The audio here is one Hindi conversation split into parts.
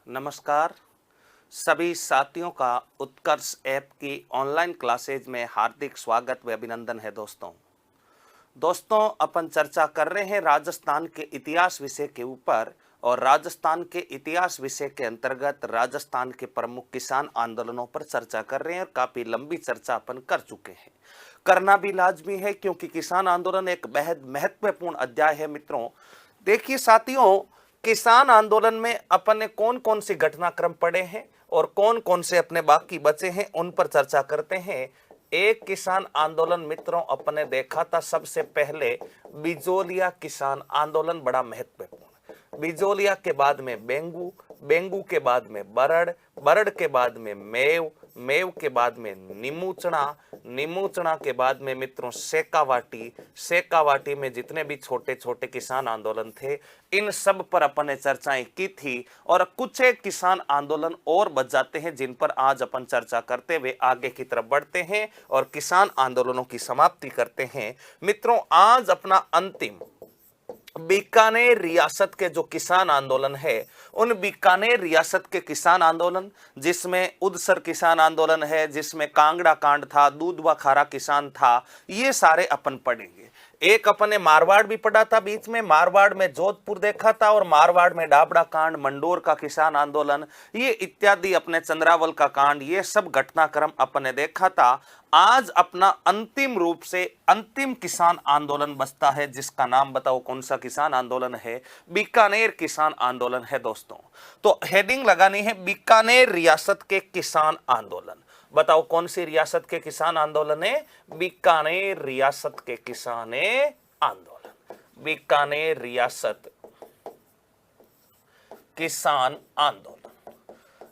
नमस्कार। सभी साथियों का उत्कर्ष ऐप की ऑनलाइन क्लासेज में हार्दिक स्वागत व अभिनंदन है। दोस्तों अपन चर्चा कर रहे हैं राजस्थान के इतिहास विषय के ऊपर, और राजस्थान के इतिहास विषय के अंतर्गत राजस्थान के प्रमुख किसान आंदोलनों पर चर्चा कर रहे हैं। और काफ़ी लंबी चर्चा अपन कर चुके हैं, करना भी लाजमी है क्योंकि किसान आंदोलन एक बेहद महत्वपूर्ण अध्याय है। मित्रों देखिए साथियों, किसान आंदोलन में अपन ने कौन कौन सी घटनाक्रम पढ़े हैं और कौन कौन से अपने बाकी बचे हैं, उन पर चर्चा करते हैं। एक किसान आंदोलन मित्रों अपने देखा था सबसे पहले बिजोलिया किसान आंदोलन, बड़ा महत्वपूर्ण। बिजोलिया के बाद में बेंगू, बेंगू के बाद में बरड़, बरड़ के बाद में मेव, मेव के बाद में नीमूचना, नीमूचना के बाद में मित्रों शेखावाटी, शेखावाटी में जितने भी छोटे छोटे किसान आंदोलन थे इन सब पर अपन ने चर्चाएं की थी। और कुछ एक किसान आंदोलन और बच जाते हैं जिन पर आज अपन चर्चा करते हुए आगे की तरफ बढ़ते हैं और किसान आंदोलनों की समाप्ति करते हैं। मित्रों आज अपना अंतिम बीकानेर रियासत के जो किसान आंदोलन है, उन बीकानेर रियासत के किसान आंदोलन जिसमें उदसर किसान आंदोलन है, जिसमें कांगड़ा कांड था, दूधवा खारा किसान था, ये सारे अपन पढ़ेंगे। एक अपन ने मारवाड़ भी पढ़ा था बीच में, मारवाड़ में जोधपुर देखा था, और मारवाड़ में डाबड़ा कांड, मंडोर का किसान आंदोलन, ये इत्यादि अपने चंद्रावल का कांड, ये सब घटनाक्रम अपन ने देखा था। आज अपना अंतिम रूप से अंतिम किसान आंदोलन बचता है, जिसका नाम बताओ कौन सा किसान आंदोलन है? बीकानेर किसान आंदोलन है दोस्तों। तो हेडिंग लगानी है बीकानेर रियासत के किसान आंदोलन। बताओ कौन सी रियासत के किसान आंदोलन है? बीकानेर रियासत के किसान आंदोलन, बीकानेर रियासत किसान आंदोलन।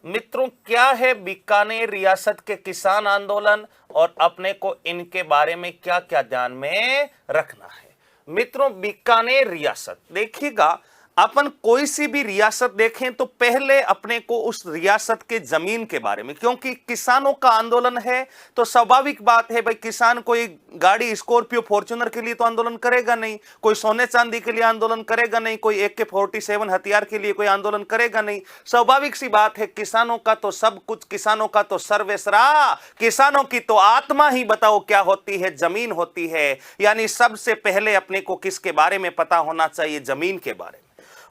मित्रों क्या है बीकानेर रियासत के किसान आंदोलन और अपने को इनके बारे में क्या क्या ध्यान में रखना है? मित्रों बीकानेर रियासत देखिएगा, अपन कोई सी भी रियासत देखें तो पहले अपने को उस रियासत के जमीन के बारे में, क्योंकि किसानों का आंदोलन है तो स्वाभाविक बात है भाई, किसान कोई गाड़ी स्कॉर्पियो फॉर्च्यूनर के लिए तो आंदोलन करेगा नहीं, कोई सोने चांदी के लिए आंदोलन करेगा नहीं, कोई AK-47 हथियार के लिए कोई आंदोलन करेगा नहीं। स्वाभाविक सी बात है, किसानों का तो सब कुछ, किसानों का तो सर्वेसरा, किसानों की तो आत्मा ही बताओ क्या होती है? जमीन होती है। यानी सबसे पहले अपने को किसके बारे में पता होना चाहिए? जमीन के बारे में।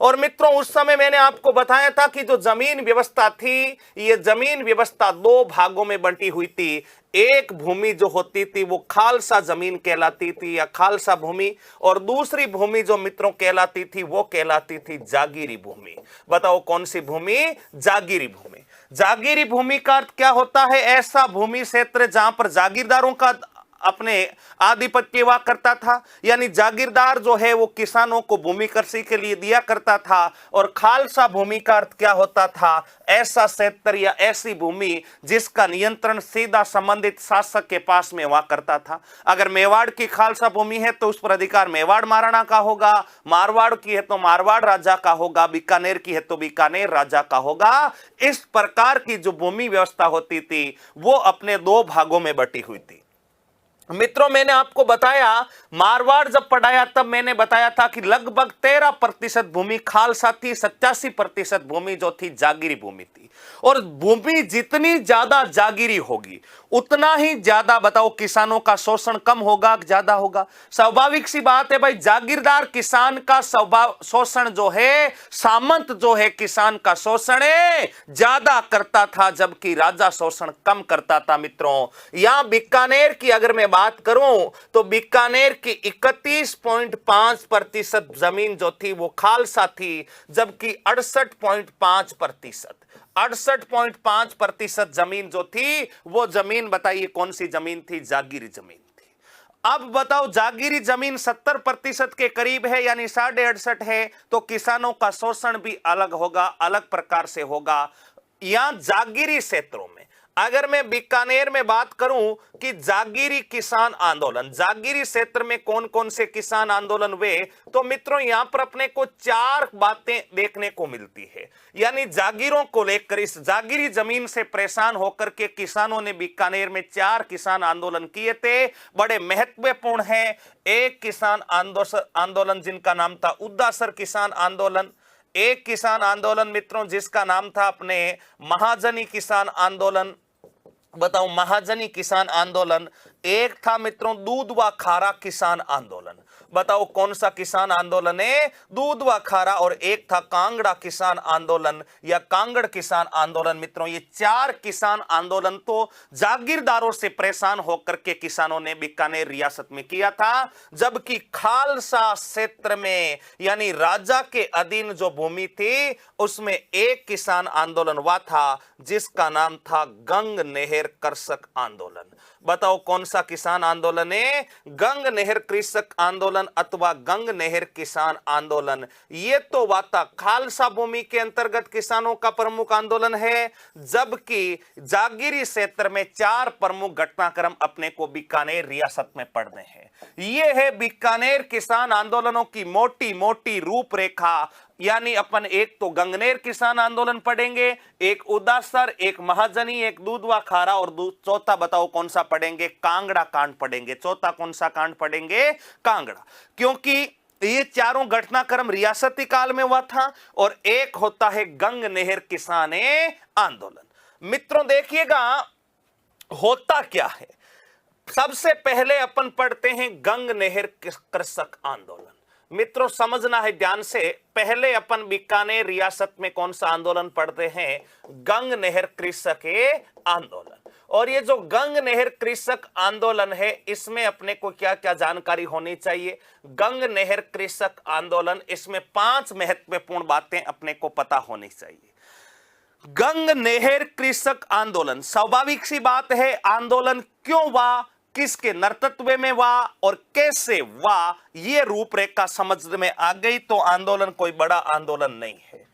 और मित्रों उस समय मैंने आपको बताया था कि जो जमीन व्यवस्था थी, ये जमीन व्यवस्था दो भागों में बंटी हुई थी। एक भूमि जो होती थी वो खालसा जमीन कहलाती थी या खालसा भूमि, और दूसरी भूमि जो मित्रों कहलाती थी वो कहलाती थी जागीरी भूमि। बताओ कौन सी भूमि? जागीरी भूमि। जागीरी भूमि का अर्थ क्या होता है? ऐसा भूमि क्षेत्र जहां पर जागीरदारों का अपने आधिपत्य हुआ करता था, यानी जागीरदार जो है वो किसानों को भूमि कृषि के लिए दिया करता था। और खालसा भूमि का अर्थ क्या होता था? ऐसा क्षेत्र या ऐसी भूमि जिसका नियंत्रण सीधा संबंधित शासक के पास में हुआ करता था। अगर मेवाड़ की खालसा भूमि है तो उस पर अधिकार मेवाड़ महाराणा का होगा, मारवाड़ की है तो मारवाड़ राजा का होगा, बीकानेर की है तो बीकानेर राजा का होगा। इस प्रकार की जो भूमि व्यवस्था होती थी वो अपने दो भागों में बटी हुई थी। मित्रों मैंने आपको बताया, मारवाड़ जब पढ़ाया तब मैंने बताया था कि लगभग 13% भूमि खालसा थी, 87% भूमि जो थी जागीरी भूमि थी। और भूमि जितनी ज्यादा जागीरी होगी उतना ही ज्यादा बताओ किसानों का शोषण कम होगा ज्यादा होगा? स्वाभाविक सी बात है भाई, जागीरदार किसान का शोषण जो है, सामंत जो है किसान का शोषण ज्यादा करता था, जबकि राजा शोषण कम करता था। मित्रों यहां बीकानेर की अगर मैं बात करूं तो बीकानेर की 31.5% जमीन जो थी वो खालसा थी, जबकि 68.5% जमीन जो थी वो जमीन बताइए कौन सी जमीन थी? जागीरी जमीन थी। अब बताओ जागीरी जमीन 70% के करीब है, यानी 68.5 है, तो किसानों का शोषण भी अलग होगा, अलग प्रकार से होगा। यहां जागीरी क्षेत्रों में अगर मैं बीकानेर में बात करूं कि जागीरी किसान आंदोलन, जागीरी क्षेत्र में कौन कौन से किसान आंदोलन हुए, तो मित्रों यहां पर अपने को 4 बातें देखने को मिलती है। यानी जागीरों को लेकर, इस जागीरी जमीन से परेशान होकर के किसानों ने बीकानेर में 4 किसान आंदोलन किए थे, बड़े महत्वपूर्ण हैं। एक किसान आंदोलन जिनका नाम था उद्दासर किसान आंदोलन, एक किसान आंदोलन मित्रों जिसका नाम था अपने महाजनी किसान आंदोलन। बताओ, महाजनी किसान आंदोलन। एक था मित्रों दूध व खारा किसान आंदोलन। बताओ कौन सा किसान आंदोलन है? दूध व खारा। और एक था कांगड़ा किसान आंदोलन या कांगड़ किसान आंदोलन। मित्रों ये चार किसान आंदोलन तो जागीरदारों से परेशान होकर के किसानों ने बीकानेर रियासत में किया था, जबकि खालसा क्षेत्र में यानी राजा के अधीन जो भूमि थी उसमें एक किसान आंदोलन हुआ था जिसका नाम था गंग नहर कृषक आंदोलन। बताओ कौन सा किसान आंदोलन है? गंग नहर कृषक आंदोलन अथवा गंग नहर किसान आंदोलन। ये तो वाता खालसा भूमि के अंतर्गत किसानों का प्रमुख आंदोलन है, जबकि जागीरी क्षेत्र में चार प्रमुख घटनाक्रम अपने को बीकानेर रियासत में पढ़ने हैं। ये है बीकानेर किसान आंदोलनों की मोटी मोटी रूपरेखा। यानी अपन एक तो गंगनेर किसान आंदोलन पढ़ेंगे, एक उदासर, एक महाजनी, एक दूध व खारा और चौथा बताओ कौन सा पढ़ेंगे? कांगड़ा कांड पढ़ेंगे। चौथा कौन सा कांड पढ़ेंगे? कांगड़ा। क्योंकि ये चारों घटनाक्रम रियासती काल में हुआ था और एक होता है गंग नहर किसान आंदोलन। मित्रों देखिएगा होता क्या है। सबसे पहले अपन पढ़ते हैं गंग नहर कृषक आंदोलन। मित्रों समझना है ध्यान से, पहले अपन बीकानेर रियासत में कौन सा आंदोलन पढ़ते हैं? गंग नहर कृषक आंदोलन। और ये जो गंग नहर कृषक आंदोलन है इसमें अपने को क्या क्या जानकारी होनी चाहिए? गंग नहर कृषक आंदोलन, इसमें 5 महत्वपूर्ण बातें अपने को पता होनी चाहिए। गंग नहर कृषक आंदोलन, स्वाभाविक सी बात है आंदोलन क्यों हुआ, किसके नेतृत्व में हुआ और कैसे हुआ, ये रूपरेखा समझ में आ गई तो आंदोलन कोई बड़ा आंदोलन नहीं है।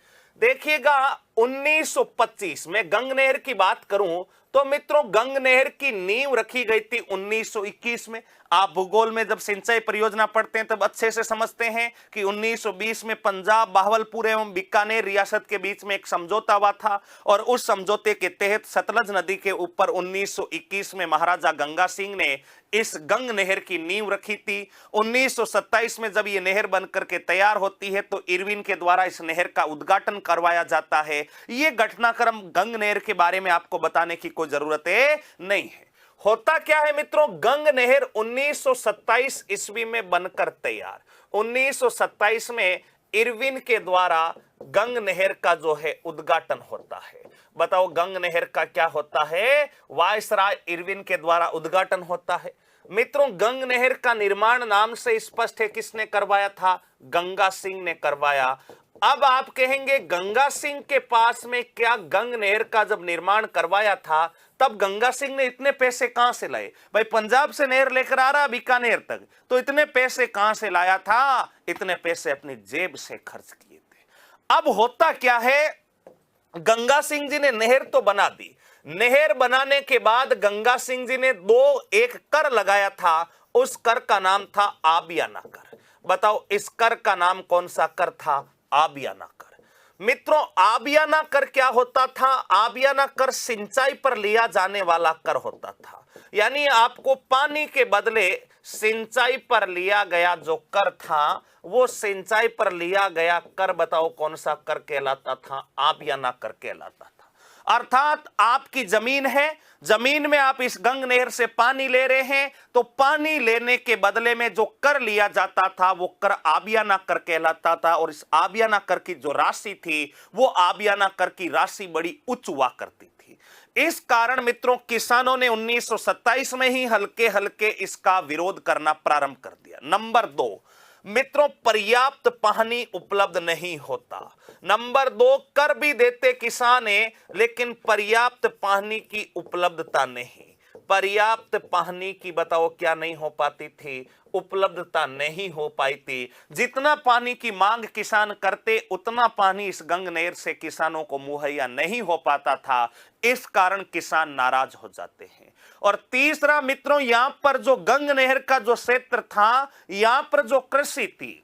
देखिएगा 1925 में गंग नहर की बात करूं तो मित्रों गंग नहर की नींव रखी गई थी 1921 में। आप भूगोल में जब सिंचाई परियोजना पढ़ते हैं तब अच्छे से समझते हैं कि 1920 में पंजाब, बहावलपुर एवं बीकानेर रियासत के बीच में एक समझौता हुआ था और उस समझौते के तहत सतलज नदी के ऊपर 1921 में महाराजा गंगा सिंह ने इस गंग नहर की नींव रखी थी। 1927 में जब ये नहर बनकर के तैयार होती है तो इरविन के द्वारा इस नहर का उद्घाटन करवाया जाता है। ये घटनाक्रम गंग नहर के बारे में आपको बताने की कोई जरूरत नहीं है। होता क्या है मित्रों, गंग नहर 1927 ईस्वी में बनकर तैयार। 1927 में इरविन के द्वारा गंग नहर का जो है उद्घाटन होता है। बताओ गंग नहर का क्या होता है? वायसराय इरविन के द्वारा उद्घाटन होता है। मित्रों गंग नहर का निर्माण नाम से स्पष्ट है किसने करवाया था? गंगा सिंह ने करवाया। अब आप कहेंगे गंगा सिंह के पास में क्या गंग नहर का जब निर्माण करवाया था तब गंगा सिंह ने इतने पैसे कहां से लाए? भाई पंजाब से नहर लेकर आ रहा बीकानेर तक, तो इतने पैसे कहां से लाया था? इतने पैसे अपनी जेब से खर्च किए थे। अब होता क्या है, गंगा सिंह जी ने नहर तो बना दी। नहर बनाने के बाद गंगा सिंह जी ने एक कर लगाया था, उस कर का नाम था आबियाना कर। बताओ इस कर का नाम कौन सा कर था? आबियाना कर। मित्रों आबियाना कर क्या होता था? आबियाना कर सिंचाई पर लिया जाने वाला कर होता था। यानी आपको पानी के बदले सिंचाई पर लिया गया जो कर था वो सिंचाई पर लिया गया कर बताओ कौन सा कर कहलाता था? आबियाना कर कहलाता था। अर्थात आपकी जमीन है, जमीन में आप इस गंग नहर से पानी ले रहे हैं तो पानी लेने के बदले में जो कर लिया जाता था वो कर आबियाना कर कहलाता था। और इस आबियाना कर की जो राशि थी वो आबियाना कर की राशि बड़ी उच्च हुआ करती थी। इस कारण मित्रों किसानों ने 1927 में ही हल्के हल्के इसका विरोध करना प्रारंभ कर दिया। नंबर 2 मित्रों पर्याप्त पानी उपलब्ध नहीं होता। नंबर 2 कर भी देते किसान है लेकिन पर्याप्त पानी की उपलब्धता नहीं। पर्याप्त पानी की बताओ क्या नहीं हो पाती थी? उपलब्धता नहीं हो पाई थी। जितना पानी की मांग किसान करते उतना पानी इस गंग नहर से किसानों को मुहैया नहीं हो पाता था। इस कारण किसान नाराज हो जाते हैं। और तीसरा मित्रों यहां पर जो गंग नहर का जो क्षेत्र था, यहां पर जो कृषि थी,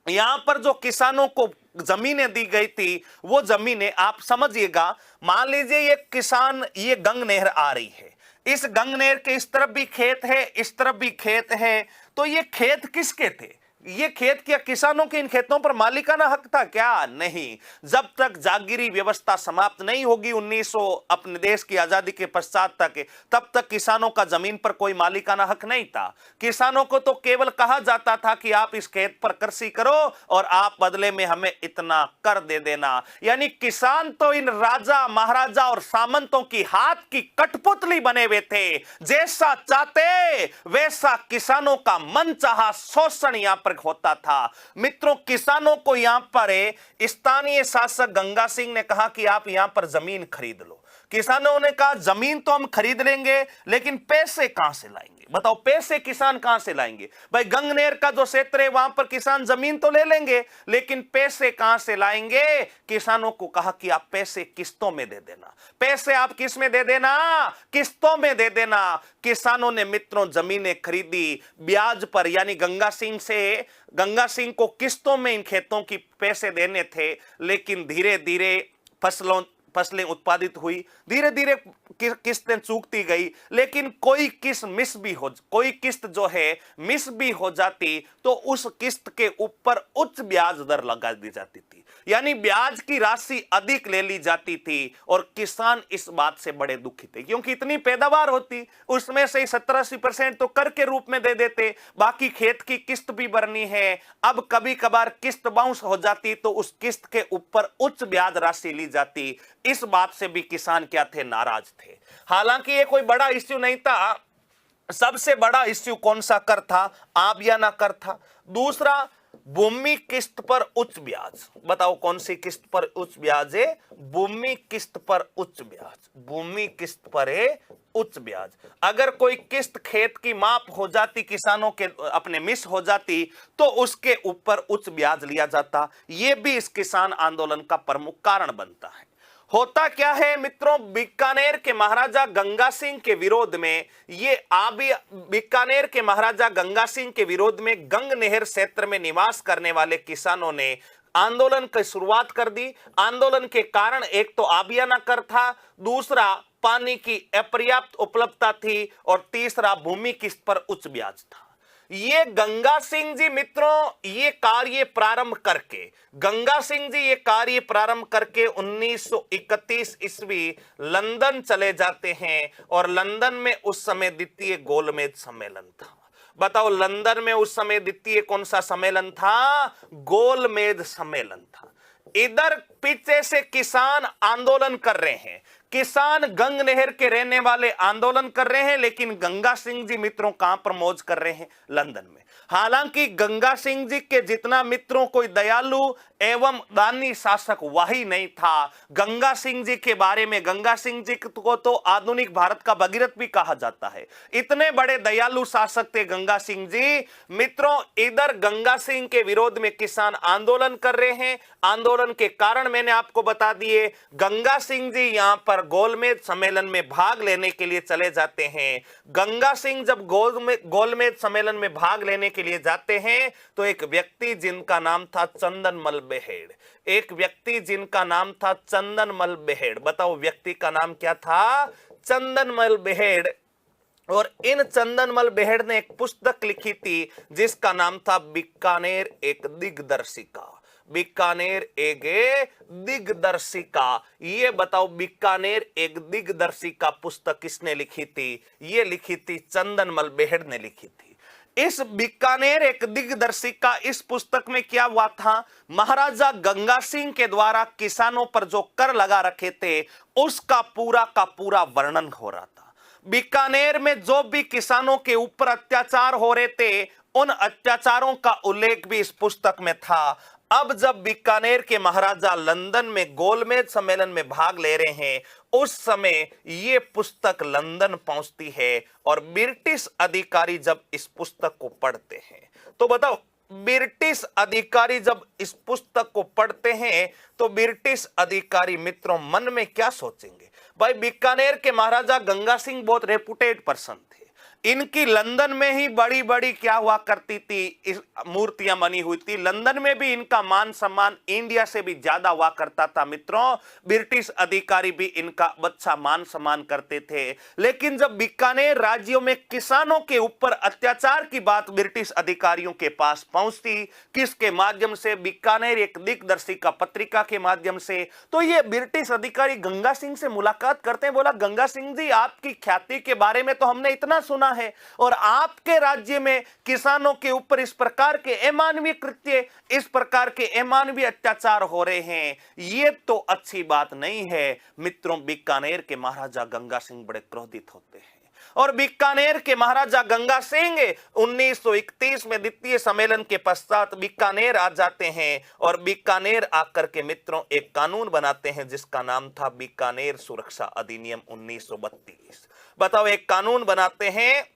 यहां पर जो किसानों को जमीनें दी गई थी वो जमीनें आप समझिएगा, मान लीजिए ये किसान, ये गंग नहर आ रही है, इस गंग नहर के इस तरफ भी खेत है, इस तरफ भी खेत है, तो ये खेत किसके थे? ये खेत क्या किसानों के इन खेतों पर मालिकाना हक था क्या? नहीं। जब तक जागीरी व्यवस्था समाप्त नहीं होगी 1900 अपने देश की आजादी के पश्चात तक, तब तक किसानों का जमीन पर कोई मालिकाना हक नहीं था। किसानों को तो केवल कहा जाता था कि आप इस खेत पर कृषि करो और आप बदले में हमें इतना कर दे देना। यानी किसान तो इन राजा महाराजा और सामंतों की हाथ की कठपुतली बने हुए थे। जैसा चाहते वैसा किसानों का मनचाहा शोषण यहां पर होता था। मित्रों, किसानों को यहां पर स्थानीय शासक गंगा सिंह ने कहा कि आप यहां पर जमीन खरीद लो। किसानों ने कहा जमीन तो हम खरीद लेंगे, लेकिन पैसे कहां से लाएंगे? बताओ, पैसे किसान कहां से लाएंगे? भाई, गंगनेर का जो क्षेत्र है वहां पर किसान जमीन तो ले लेंगे, लेकिन पैसे कहां से लाएंगे? किसानों को कहा कि आप पैसे किस्तों में दे देना। पैसे आप किस में दे देना? किस्तों में दे देना। किसानों ने मित्रों जमीनें खरीदी ब्याज पर, यानी गंगा सिंह को किस्तों में इन खेतों की पैसे देने थे। लेकिन धीरे धीरे फसलें उत्पादित हुई, धीरे धीरे किस्तें चूकती गई। लेकिन कोई किस्त जो है मिस भी हो जाती तो उस किस्त के ऊपर उच्च ब्याज दर लगा दी जाती थी, यानी ब्याज की राशि अधिक ले ली जाती थी। और किसान इस बात से बड़े दुखी थे, क्योंकि इतनी पैदावार होती, उसमें से 70-80% तो कर के रूप में दे देते, बाकी खेत की किस्त भी भरनी है। अब कभी कभार किस्त बाउंस हो जाती तो उस किस्त के ऊपर उच्च ब्याज राशि ली जाती। इस बात से भी किसान क्या थे? नाराज थे। हालांकि ये कोई बड़ा इश्यू नहीं था। सबसे बड़ा इश्यू कौन सा कर था? आबियाना कर था। दूसरा, भूमि किस्त पर उच्च ब्याज। बताओ कौन सी किस्त पर उच्च ब्याज है? भूमि किस्त पर उच्च ब्याज। भूमि किस्त पर है उच्च ब्याज। अगर कोई किस्त खेत की माप हो जाती, किसानों के अपने मिस हो जाती, तो उसके ऊपर उच्च ब्याज लिया जाता। यह भी इस किसान आंदोलन का प्रमुख कारण बनता है। होता क्या है मित्रों, बीकानेर के महाराजा गंगा सिंह के विरोध में बीकानेर के महाराजा गंगा सिंह के विरोध में गंग नहर क्षेत्र में निवास करने वाले किसानों ने आंदोलन की शुरुआत कर दी। आंदोलन के कारण एक तो आबियाना कर था, दूसरा पानी की अपर्याप्त उपलब्धता थी, और तीसरा भूमि किस्त पर उच्च ब्याज था। ये गंगा सिंह जी मित्रों ये कार्य प्रारंभ करके 1931 ईस्वी लंदन चले जाते हैं, और लंदन में उस समय द्वितीय गोलमेज सम्मेलन था। बताओ, लंदन में उस समय द्वितीय कौन सा सम्मेलन था? गोलमेज सम्मेलन था। इधर पीछे से किसान आंदोलन कर रहे हैं, किसान गंग नहर के रहने वाले आंदोलन कर रहे हैं, लेकिन गंगा सिंह जी मित्रों कहां पर मौज कर रहे हैं? लंदन में। हालांकि गंगा सिंह जी के जितना मित्रों कोई दयालु एवं दानी शासक वही नहीं था। गंगा सिंह जी के बारे में, गंगा सिंह जी को तो आधुनिक भारत का भगीरथ भी कहा जाता है। इतने बड़े दयालु शासक थे गंगा सिंह जी। मित्रों, इधर गंगा सिंह के विरोध में किसान आंदोलन कर रहे हैं। आंदोलन के कारण मैंने आपको बता दिए। गंगा सिंह जी यहां पर गोलमेज सम्मेलन में भाग लेने के लिए चले जाते हैं। गंगा सिंह जब गोलमेज सम्मेलन में भाग लेने के लिए जाते हैं तो एक व्यक्ति जिनका नाम था चंदनमल बेहेड़, बताओ व्यक्ति का नाम क्या था? चंदनमल बेहेड़। और इन चंदनमल बेहेड़ ने एक पुस्तक लिखी थी जिसका नाम था बीकानेर एक दिग्दर्शिका। बीकानेर एक दिग्दर्शिका। ये बताओ, बीकानेर एक दिग्दर्शिका पुस्तक किसने लिखी थी? ये लिखी थी चंदनमल बेहेड़ ने लिखी थी। इस बीकानेर एक दिग्दर्शिका, इस पुस्तक में क्या हुआ था? महाराजा गंगा सिंह के द्वारा किसानों पर जो कर लगा रखे थे उसका पूरा का पूरा वर्णन हो रहा था। बीकानेर में जो भी किसानों के ऊपर अत्याचार हो रहे थे उन अत्याचारों का उल्लेख भी इस पुस्तक में था। अब जब बीकानेर के महाराजा लंदन में गोलमेज सम्मेलन में भाग ले रहे हैं, उस समय ये पुस्तक लंदन पहुंचती है, और ब्रिटिश अधिकारी जब इस पुस्तक को पढ़ते हैं तो बताओ, ब्रिटिश अधिकारी जब इस पुस्तक को पढ़ते हैं तो ब्रिटिश अधिकारी मित्रों मन में क्या सोचेंगे? भाई, बीकानेर के महाराजा गंगा सिंह बहुत रेपुटेड पर्सन थे, इनकी लंदन में ही बड़ी बड़ी क्या हुआ करती थी, इस मूर्तियां बनी हुई थी। लंदन में भी इनका मान सम्मान इंडिया से भी ज्यादा हुआ करता था मित्रों। ब्रिटिश अधिकारी भी इनका अच्छा मान सम्मान करते थे। लेकिन जब बीकानेर राज्यों में किसानों के ऊपर अत्याचार की बात ब्रिटिश अधिकारियों के पास पहुंचती, किसके माध्यम से, बीकानेर एक दिग्दर्शिका पत्रिका के माध्यम से, तो ये ब्रिटिश अधिकारी गंगा सिंह से मुलाकात करते हैं। बोला, गंगा सिंह जी, आपकी ख्याति के बारे में तो हमने इतना सुना है, और आपके राज्य में किसानों के ऊपर इस प्रकार के अमानवीय कृत्य, इस प्रकार के अमानवीय अत्याचार हो रहे हैं, ये तो अच्छी बात नहीं है। मित्रों, बीकानेर के महाराजा गंगा सिंह बड़े क्रोधित होते हैं, और बीकानेर के महाराजा गंगा सिंह 1931 में द्वितीय सम्मेलन के पश्चात बीकानेर आ जाते हैं, और बीकानेर आकर के मित्रों एक कानून बनाते हैं जिसका नाम था बीकानेर सुरक्षा अधिनियम 1932। बताओ, एक कानून बनाते हैं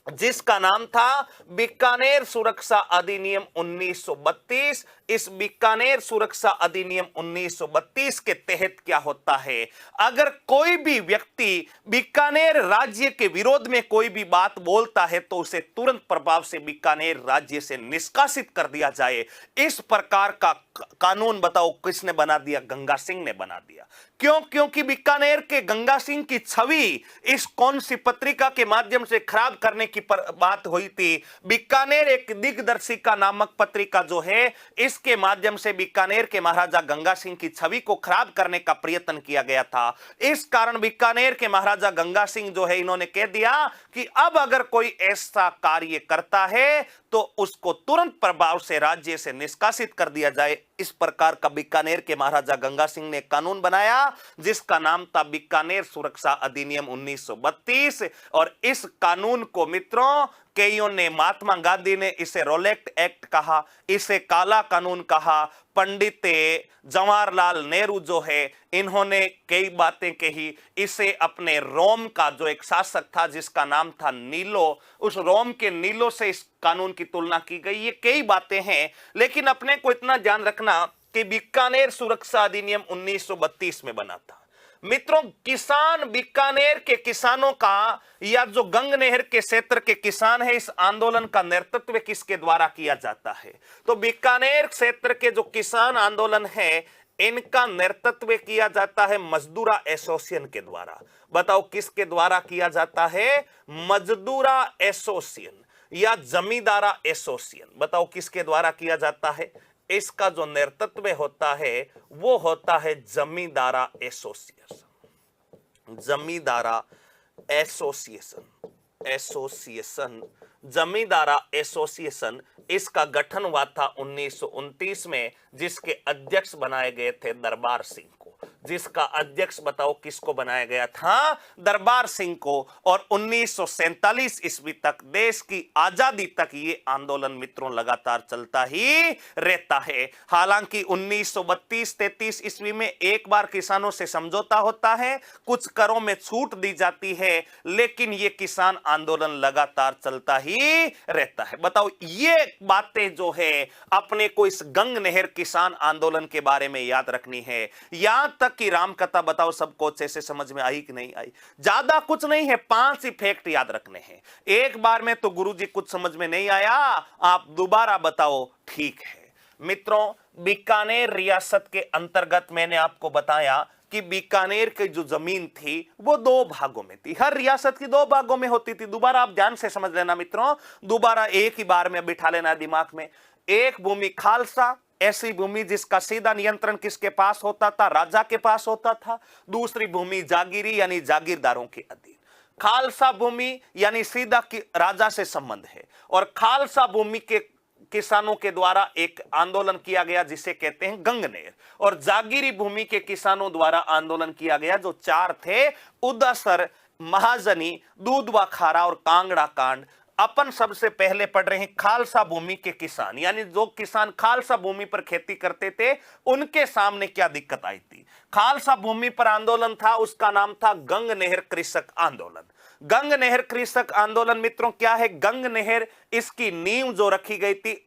जिसका नाम था बीकानेर सुरक्षा अधिनियम 1932। इस बीकानेर सुरक्षा अधिनियम 1932 के तहत क्या होता है, अगर कोई भी व्यक्ति बीकानेर राज्य के विरोध में कोई भी बात बोलता है तो उसे तुरंत प्रभाव से बीकानेर राज्य से निष्कासित कर दिया जाए। इस प्रकार का कानून बताओ किसने बना दिया? गंगा सिंह ने बना दिया। क्यों? क्योंकि बीकानेर के गंगा सिंह की छवि इस कौन सी पत्रिका के माध्यम से खराब करने की बात हुई थी। बीकानेर एक दिग्दर्शिका नामक पत्रिका जो है, इसके माध्यम से बीकानेर के महाराजा गंगा सिंह की छवि को खराब करने का प्रयत्न किया गया था। इस कारण बीकानेर के महाराजा गंगा सिंह जो है, इन्होंने कह दिया कि अब अगर कोई ऐसा कार्य करता है तो उसको तुरंत प्रभाव से राज्य से निष्कासित कर दिया जाए। इस प्रकार का बीकानेर के महाराजा गंगा सिंह ने कानून बनाया जिसका नाम था बीकानेर सुरक्षा अधिनियम 1932। और इस कानून को मित्रों कईयों ने, महात्मा गांधी ने इसे रोलेक्ट एक्ट कहा, इसे काला कानून कहा। पंडित जवाहरलाल नेहरू जो है, इन्होंने कई बातें कही। इसे अपने रोम का जो एक शासक था जिसका नाम था नीलो, उस रोम के नीलो से इस कानून की तुलना की गई। ये कई बातें हैं, लेकिन अपने को इतना ध्यान रखना कि बीकानेर सुरक्षा अधिनियम 1932 में बना था। मित्रों, किसान, बीकानेर के किसानों का, या जो गंग नहर के क्षेत्र के किसान है, इस आंदोलन का नेतृत्व किसके द्वारा किया जाता है? तो बीकानेर क्षेत्र के जो किसान आंदोलन है, इनका नेतृत्व किया जाता है मजदूरा एसोसिएशन के द्वारा। बताओ किसके द्वारा किया जाता है? मजदूरा एसोसिएशन या जमींदारा एसोसिएशन। बताओ किसके द्वारा किया जाता है? इसका जो नेतृत्व होता है वो होता है जमींदारा association. Zamindara association Zamindara association, इसका गठन हुआ था 1929 में, जिसके अध्यक्ष बनाए गए थे दरबार सिंह को। जिसका अध्यक्ष बताओ किसको बनाया गया था? दरबार सिंह को। और 1947 ईस्वी तक, देश की आजादी तक ये आंदोलन मित्रों लगातार चलता ही रहता है। हालांकि 1932-33 ईस्वी में एक बार किसानों से समझौता होता है, कुछ करों में छूट दी जाती है, लेकिन ये किसान आंदोलन लगातार चलता ही रहता है। बताओ, ये बातें जो है अपने को इस गंग नहर किसान आंदोलन के बारे में याद रखनी है। यहां तक कि रामकथा बताओ सबको अच्छे से समझ में आई कि नहीं आई? ज्यादा कुछ नहीं है, 5 ही फैक्ट याद रखने हैं। एक बार में तो गुरुजी कुछ समझ में नहीं आया, आप दोबारा बताओ, ठीक है। मित्रों, बीकानेर रियासत के अंतर्गत मैंने आपको बताया कि बीकानेर की जो जमीन थी वो 2 भागों में थी। हर रियासत की 2 भागों में होती थी। दोबारा आप ध्यान से समझ लेना मित्रों, दोबारा एक ही बार में बिठा लेना दिमाग में। एक भूमि खालसा, ऐसी भूमि जिसका सीधा नियंत्रण किसके पास होता था? राजा के पास होता था। दूसरी भूमि जागीरी यानी जागीरदारों के अधीन। खालसा भूमि यानी सीधा राजा से संबंध है, और खालसा भूमि के किसानों के द्वारा एक आंदोलन किया गया जिसे कहते हैं गंगनेर, और जागीरी भूमि के किसानों द्वारा आंदोलन किया गया जो 4 थे: उदासर, महाजनी, दूधवा खारा और कांगड़ा कांड। अपन सबसे पहले पढ़ रहे हैं खालसा भूमि के किसान, यानी जो किसान खालसा भूमि पर खेती करते थे उनके सामने क्या दिक्कत आई थी। खालसा भूमि पर आंदोलन था, उसका नाम था गंग नहर कृषक आंदोलन। गंग नहर कृषक आंदोलन मित्रों क्या है? गंग नहर, इसकी नींव जो रखी गई थी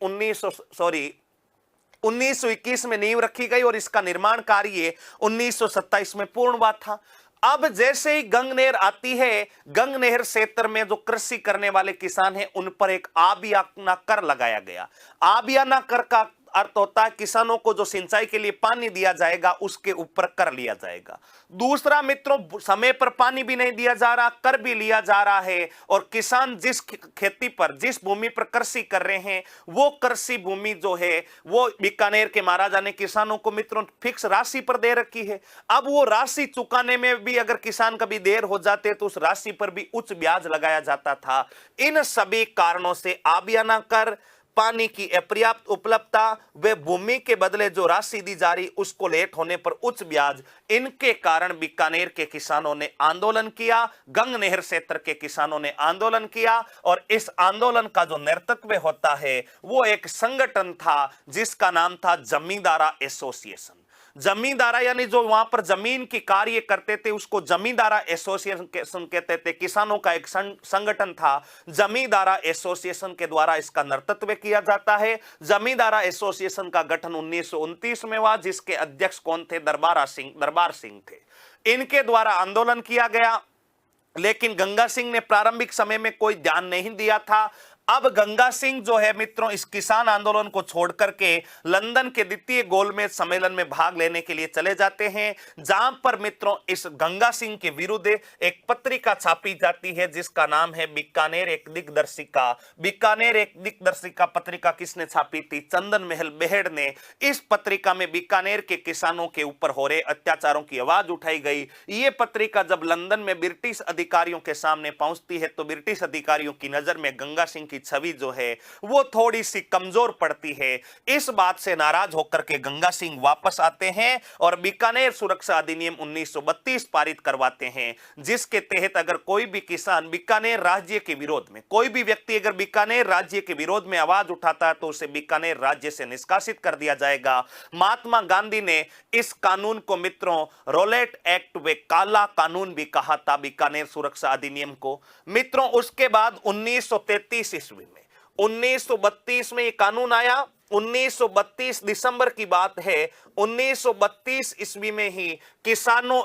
1921 में नींव रखी गई, और इसका निर्माण कार्य 1927 में पूर्ण हुआ था। अब जैसे ही गंग नहर आती है, गंग नहर क्षेत्र में जो कृषि करने वाले किसान हैं उन पर एक आबियाना कर लगाया गया। आबियाना कर का अर्थ होता है किसानों को जो सिंचाई के लिए पानी दिया जाएगा उसके ऊपर कर लिया जाएगा। दूसरा मित्रों, समय पर पानी भी नहीं दिया जा रहा, कर भी लिया जा रहा है, और किसान जिस खेती पर, जिस भूमि पर कृषि कर रहे हैं वो कृषि भूमि जो है वो बीकानेर के महाराजा ने किसानों को मित्रों फिक्स राशि पर दे रखी है। अब वो राशि चुकाने में भी अगर किसान कभी देर हो जाते तो उस राशि पर भी उच्च ब्याज लगाया जाता था। इन सभी कारणों से आबियाना कर, पानी की अपर्याप्त उपलब्धता, व भूमि के बदले जो राशि दी जा रही उसको लेट होने पर उच्च ब्याज, इनके कारण बीकानेर के किसानों ने आंदोलन किया, गंग नहर क्षेत्र के किसानों ने आंदोलन किया। और इस आंदोलन का जो नेतृत्व होता है वो एक संगठन था जिसका नाम था जमींदारा एसोसिएशन। जमींदारा यानी जो वहां पर जमीन की कार्य करते थे उसको जमींदारा एसोसिएशन कहते थे। किसानों का एक संगठन था, जमींदारा एसोसिएशन के द्वारा इसका नेतृत्व किया जाता है। जमींदारा एसोसिएशन का गठन 1929 में हुआ, जिसके अध्यक्ष कौन थे? दरबार सिंह थे। इनके द्वारा आंदोलन किया गया, लेकिन गंगा सिंह ने प्रारंभिक समय में कोई ध्यान नहीं दिया था। अब गंगा सिंह जो है मित्रों इस किसान आंदोलन को छोड़ करके लंदन के द्वितीय गोलमेज सम्मेलन में भाग लेने के लिए चले जाते हैं, जहां पर मित्रों इस गंगा सिंह के विरुद्ध एक पत्रिका छापी जाती है जिसका नाम है बीकानेर एक दिग्दर्शिका। बीकानेर एक दिग्दर्शिका पत्रिका किसने छापी थी? चंदन महल बेहड़ ने। इस पत्रिका में बीकानेर के किसानों के ऊपर हो रहे अत्याचारों की आवाज उठाई गई। ये पत्रिका जब लंदन में ब्रिटिश अधिकारियों के सामने पहुंचती है तो ब्रिटिश अधिकारियों की नजर में गंगा सिंह छवि जो है वो थोड़ी सी कमजोर पड़ती है। इस बात से नाराज होकर के गंगा सिंह वापस आते हैं और बीकानेर सुरक्षा अधिनियम 1932 पारित करवाते हैं, जिसके तहत अगर कोई भी किसान बीकानेर राज्य के विरोध में, कोई भी व्यक्ति अगर बीकानेर राज्य के विरोध में आवाज उठाता है तो उसे बीकानेर राज्य से निष्कासित कर दिया जाएगा। महात्मा गांधी ने इस कानून को मित्रों रोलेट एक्ट व काला कानून भी कहा था, बीकानेर सुरक्षा अधिनियम को। मित्रों उसके बाद 1933 ईस्वी में, 1932 में ये कानून आया। 1932 दिसंबर की बात है। 1932 ईस्वी में ही किसानों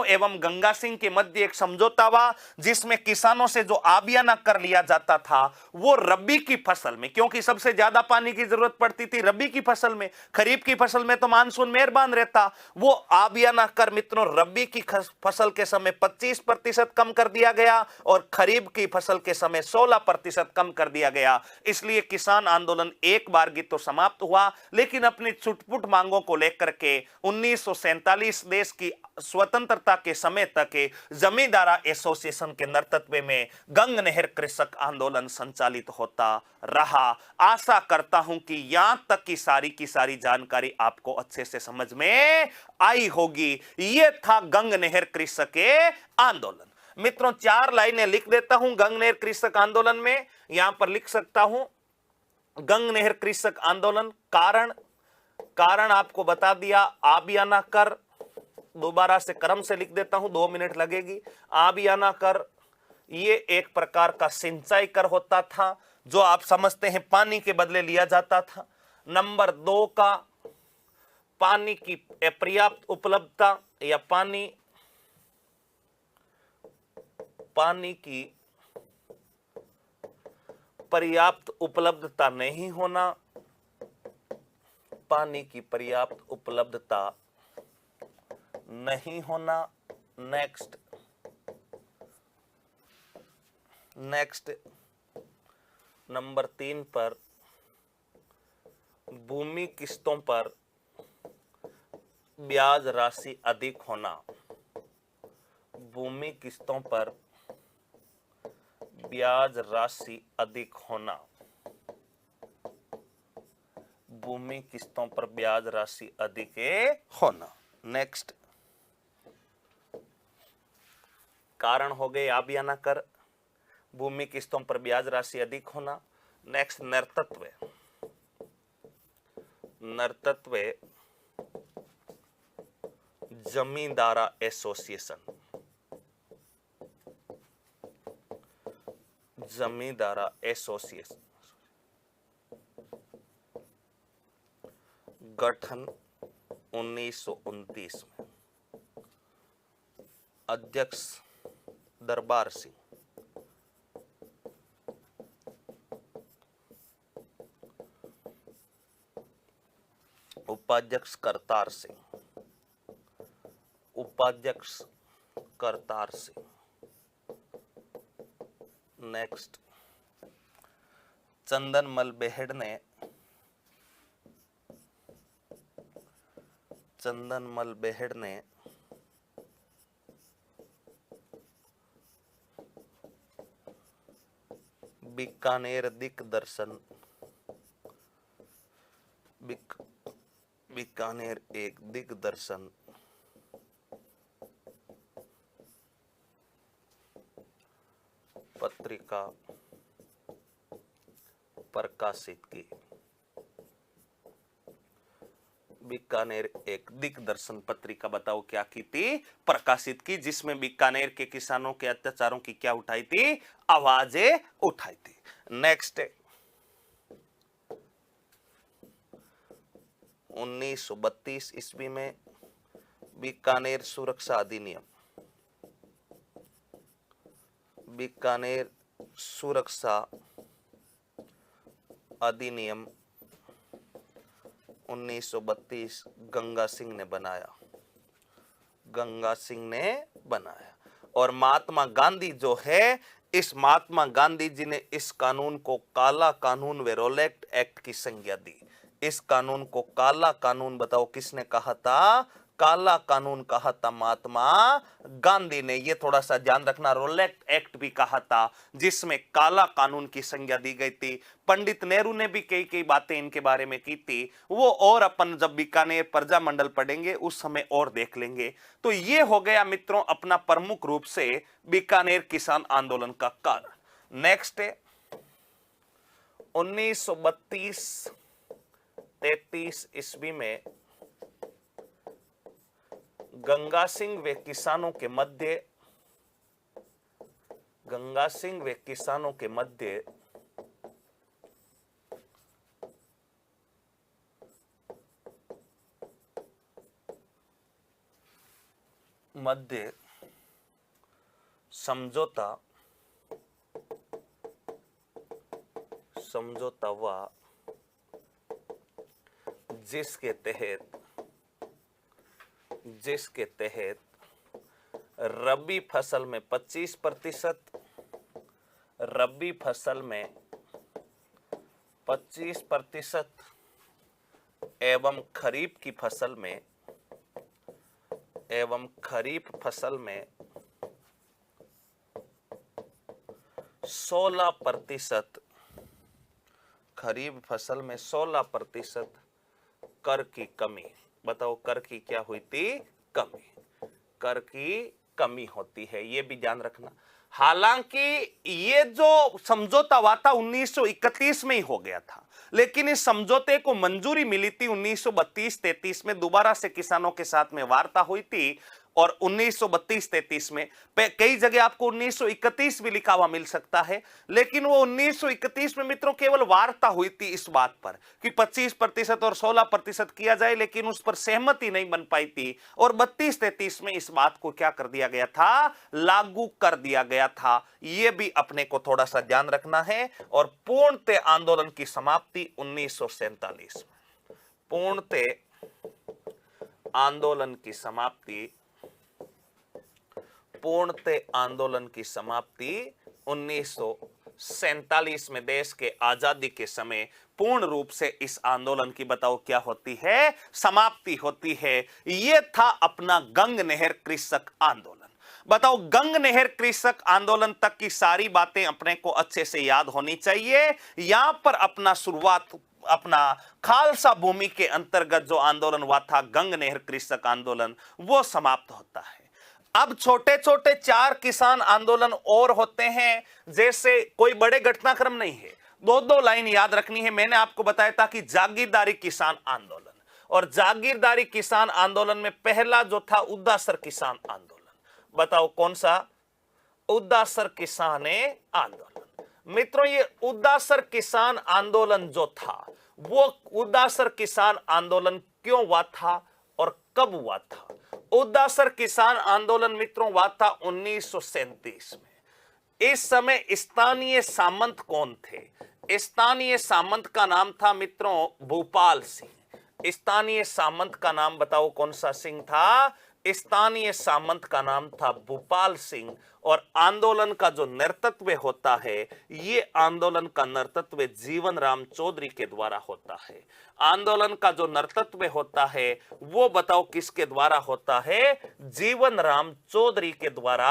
एवं गंगा सिंह के मध्य एक समझौता हुआ, जिसमें किसानों से जो आबियाना कर लिया जाता था वो रबी की फसल में, क्योंकि सबसे ज्यादा पानी की जरूरत पड़ती थी रबी की फसल में, खरीफ की फसल में तो मानसून मेहरबान रहता, वो आबियाना कर मित्रों रबी की फसल के समय 25% कम कर दिया गया और खरीफ की फसल के समय 16% कम कर दिया गया। इसलिए किसान आंदोलन एक बार तो समाप्त हुआ, लेकिन अपनी छुटपुट मांगों को लेकर के 1947 देश की स्वतंत्रता के समय तक जमींदारा एसोसिएशन के नेतृत्व में गंग नहर कृषक आंदोलन संचालित होता रहा। आशा करता हूं कि यहां तक की सारी जानकारी आपको अच्छे से समझ में आई होगी। यह था गंग नहर कृषक आंदोलन। मित्रों 4 लाइनें लिख देता हूं गंग नहर कृषक आंदोलन में। यहां पर लिख सकता हूं गंग नहर कृषक आंदोलन। कारण आपको बता दिया, आबियाना कर, दोबारा से क्रम से लिख देता हूं, 2 मिनट लगेगी। आबियाना कर ये एक प्रकार का सिंचाई कर होता था जो आप समझते हैं पानी के बदले लिया जाता था। नंबर 2 का पानी की पर्याप्त उपलब्धता या पानी की पर्याप्त उपलब्धता नहीं होना, पानी की पर्याप्त उपलब्धता नहीं होना। नेक्स्ट नंबर 3 पर भूमि किस्तों पर ब्याज राशि अधिक होना। भूमि किस्तों पर ब्याज राशि अधिक होना। भूमि किस्तों पर ब्याज राशि अधिक होना। नेक्स्ट कारण हो गए आबियाना कर, भूमि किस्तों पर ब्याज राशि अधिक होना। नेक्स्ट नर्तत्व जमींदारा एसोसिएशन। जमींदारा एसोसिएशन गठन 1929 में। अध्यक्ष दरबार सिंह, उपाध्यक्ष करतार सिंह, उपाध्यक्ष करतार सिंह। नेक्स्ट, चंदनमल बेहड़ ने, चंदनमल बेहड़ ने बीकानेर दिग्दर्शन, बीकानेर एक दिग्दर्शन पत्रिका प्रकाशित की। बीकानेर एक दिग्दर्शन पत्रिका बताओ क्या की थी? प्रकाशित की, जिसमें बीकानेर के किसानों के अत्याचारों की क्या उठाई थी? आवाजें उठाई थी। नेक्स्ट, 1932 ईस्वी में बीकानेर सुरक्षा अधिनियम, बीकानेर सुरक्षा अधिनियम 1932 गंगा सिंह ने बनाया, गंगा सिंह ने बनाया। और महात्मा गांधी जो है, इस महात्मा गांधी जी ने इस कानून को काला कानून व रोलेट एक्ट की संज्ञा दी। इस कानून को काला कानून बताओ किसने कहा था? काला कानून कहा था महात्मा गांधी ने। ये थोड़ा सा ध्यान रखना, रोलेट एक्ट भी कहा था, जिसमें काला कानून की संज्ञा दी गई थी। पंडित नेहरू ने भी कई कई बातें इनके बारे में की थी, वो और अपन जब बीकानेर प्रजा मंडल पढ़ेंगे उस समय और देख लेंगे। तो ये हो गया मित्रों अपना प्रमुख रूप से बीकानेर किसान आंदोलन का कारण। नेक्स्ट है 1932-33 ईस्वी में गंगा सिंह व किसानों के मध्य, गंगा सिंह व किसानों के मध्य समझौता हुआ, जिसके तहत रबी फसल में 25%, रबी फसल में 25% एवं खरीफ की फसल में, एवं खरीफ फसल में 16%, खरीफ फसल में 16% कर की कमी। बताओ कर की क्या हुई थी? कमी। कर की कमी होती है, ये भी ध्यान रखना। हालांकि ये जो समझौता हुआ था 1931 में ही हो गया था, लेकिन इस समझौते को मंजूरी मिली थी 1932-33 में। दोबारा से किसानों के साथ में वार्ता हुई थी और 1932-33 में कई जगह आपको 1931 भी लिखा हुआ मिल सकता है, लेकिन वो 1931 में मित्रों केवल वार्ता हुई थी इस बात पर कि 25% और 16% किया जाए, लेकिन उस पर सहमति नहीं बन पाई थी। और 32-33 में इस बात को क्या कर दिया गया था? लागू कर दिया गया था। यह भी अपने को थोड़ा सा ध्यान रखना है। और पूर्णतः आंदोलन की समाप्ति 1947 में, पूर्णतः आंदोलन की समाप्ति, पूर्णतः आंदोलन की समाप्ति 1947 में देश के आजादी के समय पूर्ण रूप से इस आंदोलन की बताओ क्या होती है? समाप्ति होती है। यह था अपना गंग नहर कृषक आंदोलन। बताओ गंग नहर कृषक आंदोलन तक की सारी बातें अपने को अच्छे से याद होनी चाहिए। यहां पर अपना शुरुआत अपना खालसा भूमि के अंतर्गत जो आंदोलन हुआ था गंग नहर कृषक आंदोलन, वो समाप्त होता है। अब छोटे छोटे 4 किसान आंदोलन और होते हैं, जैसे कोई बड़े घटनाक्रम नहीं है, 2-2 लाइन याद रखनी है। मैंने आपको बताया था कि जागीरदारी किसान आंदोलन, और जागीरदारी किसान आंदोलन में पहला जो था उद्दासर किसान आंदोलन। बताओ कौन सा? उद्दासर किसान आंदोलन। मित्रों ये उद्दासर किसान आंदोलन जो था, वो उद्दासर किसान आंदोलन क्यों हुआ था और कब हुआ था? उदासर किसान आंदोलन मित्रों हुआ था 1937 में। इस समय स्थानीय सामंत कौन थे? स्थानीय सामंत का नाम था मित्रों भूपाल सिंह। स्थानीय सामंत का नाम बताओ कौन सा सिंह था? स्थानीय सामंत का नाम था भूपाल सिंह। और आंदोलन का जो नेतृत्व होता है, ये आंदोलन का नेतृत्व जीवन राम चौधरी के द्वारा होता है। आंदोलन का जो नेतृत्व होता है वो बताओ किसके द्वारा होता है? जीवन राम चौधरी के द्वारा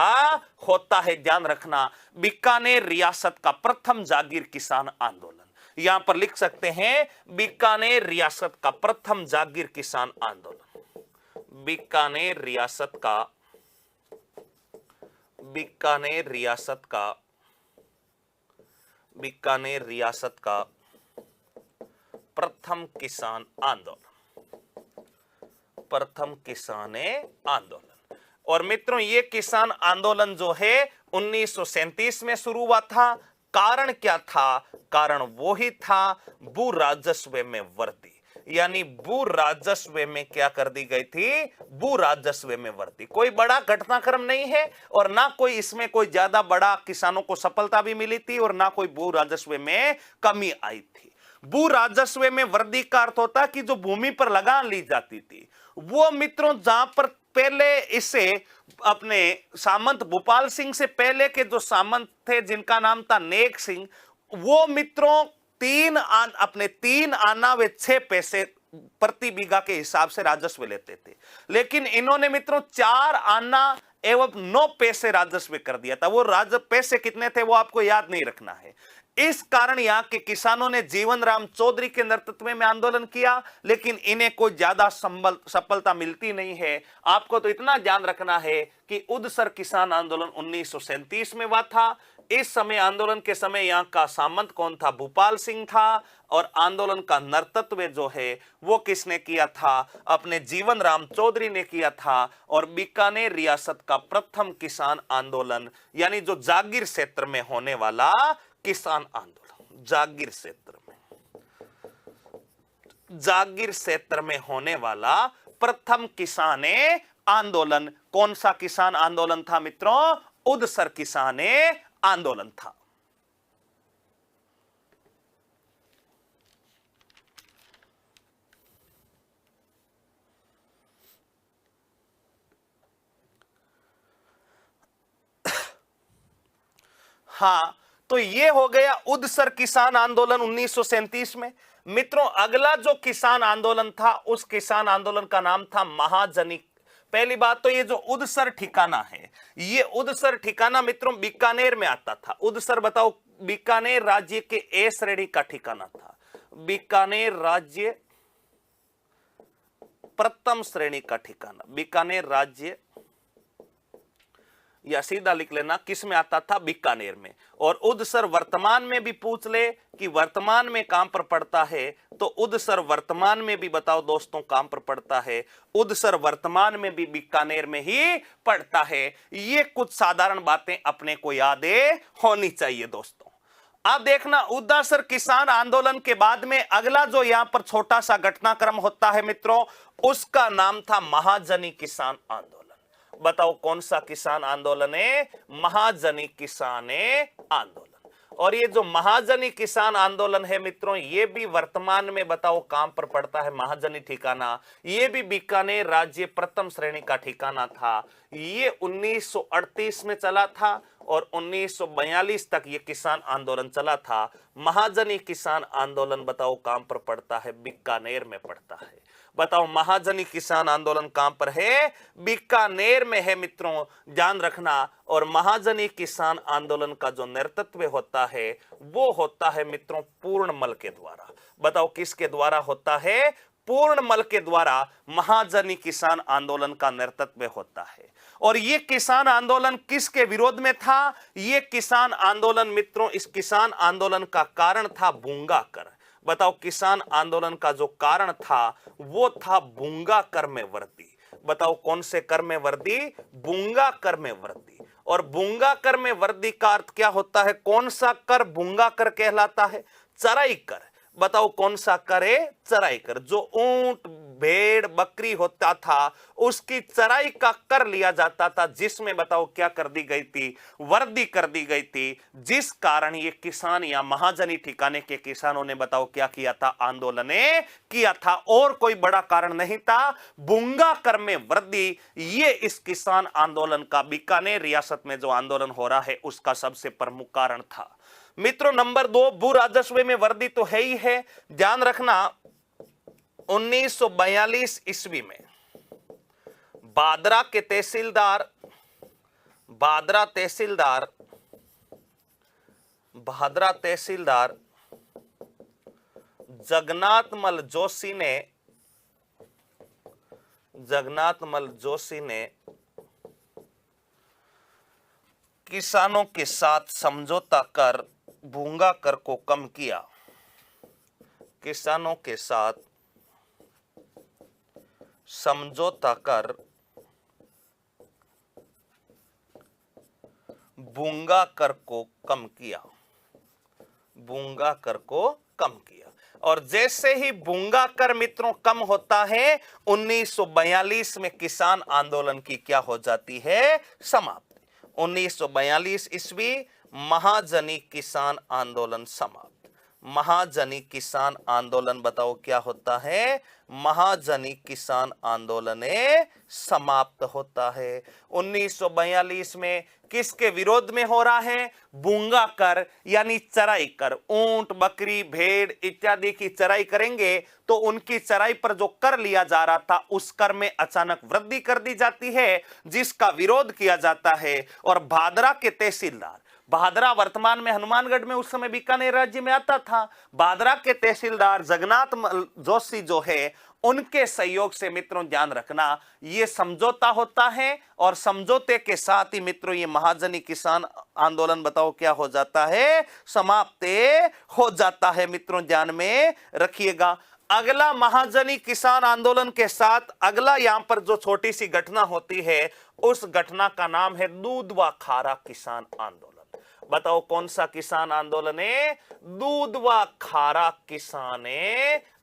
होता है। ध्यान रखना, बीकानेर रियासत का प्रथम जागीर किसान आंदोलन। यहां पर लिख सकते हैं बीकानेर रियासत का प्रथम जागीर किसान आंदोलन। बीकानेर रियासत का बीकानेर रियासत का प्रथम किसान आंदोलन। प्रथम किसान आंदोलन। और मित्रों ये किसान आंदोलन जो है 1937 में शुरू हुआ था। कारण क्या था? कारण वो ही था भू राजस्व में वृद्धि। यानी भू राजस्व में क्या कर दी गई थी? भू राजस्व में वृद्धि। कोई बड़ा घटनाक्रम नहीं है और ना कोई इसमें कोई ज्यादा बड़ा किसानों को सफलता भी मिली थी और ना कोई भू राजस्व में कमी आई थी। भू राजस्व में वृद्धि का अर्थ होता कि जो भूमि पर लगान ली जाती थी वो मित्रों जहां पर पहले इसे अपने सामंत भूपाल सिंह से पहले के जो सामंत थे जिनका नाम था नेक सिंह, वो मित्रों 3 आना व 6 पैसे प्रति बीघा के हिसाब से राजस्व लेते थे। लेकिन इन्होंने मित्रों 4 आना एवं 9 पैसे राजस्व कर दिया था। वो पैसे कितने थे वो आपको याद नहीं रखना है। इस कारण यहां के किसानों ने जीवन राम चौधरी के नेतृत्व में आंदोलन किया, लेकिन इन्हें कोई ज्यादा सफलता मिलती नहीं है। आपको तो इतना ध्यान रखना है कि उदसर किसान आंदोलन 1937 में हुआ था। इस समय आंदोलन के समय यहां का सामंत कौन था? भूपाल सिंह था। और आंदोलन का नेतृत्व जो है वो किसने किया था? अपने जीवन राम चौधरी ने किया था। और बीकानेर रियासत का प्रथम किसान आंदोलन यानी जो जागीर क्षेत्र में होने वाला किसान आंदोलन, जागीर क्षेत्र में होने वाला प्रथम किसान आंदोलन कौन सा किसान आंदोलन था मित्रों? उदसर किसान आंदोलन था। हां, तो ये हो गया उदसर किसान आंदोलन 1937 में। मित्रों अगला जो किसान आंदोलन था उस किसान आंदोलन का नाम था महाजनी। पहली बात तो ये जो उदसर ठिकाना है, ये उदसर ठिकाना मित्रों बीकानेर में आता था। उदसर बताओ बीकानेर राज्य के ए श्रेणी का ठिकाना था। बीकानेर राज्य प्रथम श्रेणी का ठिकाना, बीकानेर राज्य, या सीधा लिख लेना किस में आता था? बीकानेर में। और उदसर वर्तमान में भी पूछ ले कि वर्तमान में कहां पर पड़ता है, तो उदसर वर्तमान में भी बताओ दोस्तों कहां पर पड़ता है? उदसर वर्तमान में भी बीकानेर में ही पड़ता है। ये कुछ साधारण बातें अपने को याद होनी चाहिए दोस्तों। अब देखना उदसर किसान आंदोलन के बाद में अगला जो यहां पर छोटा सा घटनाक्रम होता है मित्रों, उसका नाम था महाजनी किसान आंदोलन। बताओ कौन सा किसान आंदोलन है? महाजनी किसान आंदोलन। और ये जो महाजनी किसान आंदोलन है मित्रों, ये भी वर्तमान में बताओ कहां पर पड़ता है? महाजनी ठिकाना, ये भी बीकानेर राज्य प्रथम श्रेणी का ठिकाना था। ये 1938 में चला था और 1942 तक ये किसान आंदोलन चला था। महाजनी किसान आंदोलन बताओ कहां पर पड़ता है? बीकानेर में पड़ता है। बताओ महाजनी किसान आंदोलन कहां पर है? बीकानेर में है मित्रों, ध्यान रखना। और महाजनी किसान आंदोलन का जो नेतृत्व होता है वो होता है मित्रों पूर्णमल के द्वारा। बताओ किसके द्वारा होता है? पूर्णमल के द्वारा महाजनी किसान आंदोलन का नेतृत्व होता है। और ये किसान आंदोलन किसके विरोध में था? ये किसान आंदोलन मित्रों, इस किसान आंदोलन का कारण था भूंगा कर। बताओ किसान आंदोलन का जो कारण था वो था भूंगा कर में वृद्धि। बताओ कौन से कर में वृद्धि? भूंगा कर में वृद्धि। और भूंगा कर में वृद्धि का अर्थ क्या होता है? कौन सा कर भूंगा कर कहलाता है? चराई कर। बताओ कौन सा कर है? चराई कर। जो ऊंट, भेड़, बकरी होता था उसकी चराई का कर लिया जाता था, जिसमें बताओ क्या कर दी गई थी, वर्दी कर दी गई थी, जिस कारण ये किसान या महाजनी ठिकाने के किसानों ने बताओ क्या किया था, आंदोलने किया था। और कोई बड़ा कारण नहीं था, बुंगा कर में वृद्धि, ये इस किसान आंदोलन का बीकानेर रियासत में जो आंदोलन हो रहा है उसका सबसे प्रमुख कारण था। मित्रों नंबर 2, भू राजस्व में वृद्धि तो है ही है। ध्यान रखना 1942 ईस्वी में बादरा के तहसीलदार भादरा तहसीलदार जगन्नाथमल जोशी ने किसानों के साथ समझौता कर भूंगा कर को कम किया। किसानों के साथ समझौता कर भूंगा कर को कम किया। भूंगा कर को कम किया। और जैसे ही भूंगा कर मित्रों कम होता है 1942 में किसान आंदोलन की क्या हो जाती है, समाप्ति। 1942 ईस्वी महाजनी किसान आंदोलन समाप्त। महाजनी किसान आंदोलन बताओ क्या होता है, महाजनी किसान आंदोलन समाप्त होता है। 1942 में किसके विरोध में हो रहा है, भूंगा कर यानी चराई कर। ऊंट बकरी भेड़ इत्यादि की चराई करेंगे तो उनकी चराई पर जो कर लिया जा रहा था उस कर में अचानक वृद्धि कर दी जाती है, जिसका विरोध किया जाता है। और भादरा के तहसीलदार, भादरा वर्तमान में हनुमानगढ़ में, उस समय बीकानेर राज्य में आता था, भादरा के तहसीलदार जगन्नाथ जोशी जो है उनके सहयोग से मित्रों ध्यान रखना ये समझौता होता है। और समझौते के साथ ही मित्रों ये महाजनी किसान आंदोलन बताओ क्या हो जाता है, समाप्त हो जाता है। मित्रों ध्यान में रखिएगा। अगला महाजनी किसान आंदोलन के साथ अगला यहां पर जो छोटी सी घटना होती है उस घटना का नाम है दूधवा खारा किसान आंदोलन। बताओ कौन सा किसान आंदोलन है, दूधवा खारा किसान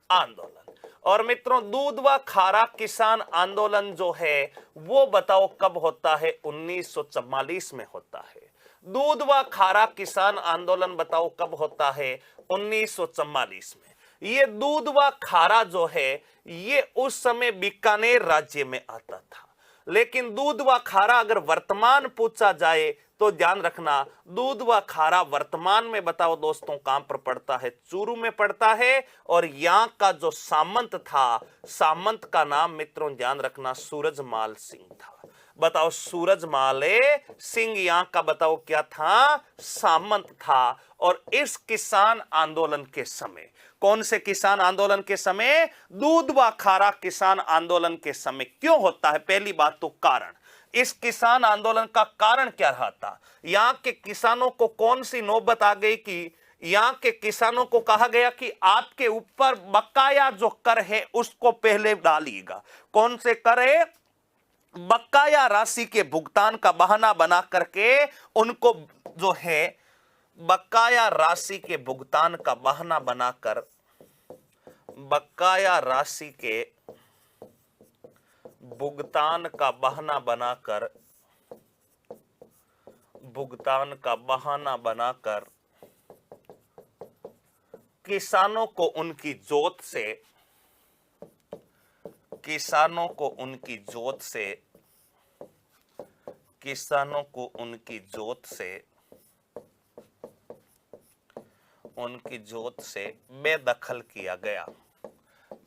आंदोलन। और मित्रों दूधवा खारा किसान आंदोलन जो है वो बताओ कब होता है, 1944 में होता है। दूधवा खारा किसान आंदोलन बताओ कब होता है, 1944 में। ये दूधवा खारा जो है ये उस समय बीकानेर राज्य में आता था। लेकिन दूधवा खारा अगर वर्तमान पूछा जाए तो ध्यान रखना दूधवा खारा वर्तमान में बताओ दोस्तों कहां पर पड़ता है, चूरू में पड़ता है। और यहां का जो सामंत था, सामंत का नाम मित्रों ध्यान रखना सूरजमाल सिंह था। बताओ सूरजमाल सिंह यहां का बताओ क्या था, सामंत था। और इस किसान आंदोलन के समय, कौन से किसान आंदोलन के समय, दूधवा खारा किसान आंदोलन के समय क्यों होता है, पहली बात तो कारण, इस किसान आंदोलन का कारण क्या रहा था। यहां के किसानों को कौन सी नौबत आ गई कि यहां के किसानों को कहा गया कि आपके ऊपर बकाया जो कर है उसको पहले डालिएगा। कौन से कर है, बकाया राशि के भुगतान का बहाना बना करके उनको जो है बकाया राशि के भुगतान का बहाना बनाकर, बकाया राशि के भुगतान का बहाना बनाकर, भुगतान का बहाना बनाकर किसानों को उनकी जोत से, किसानों को उनकी जोत से, किसानों को उनकी जोत से, उनकी जोत से बेदखल किया गया,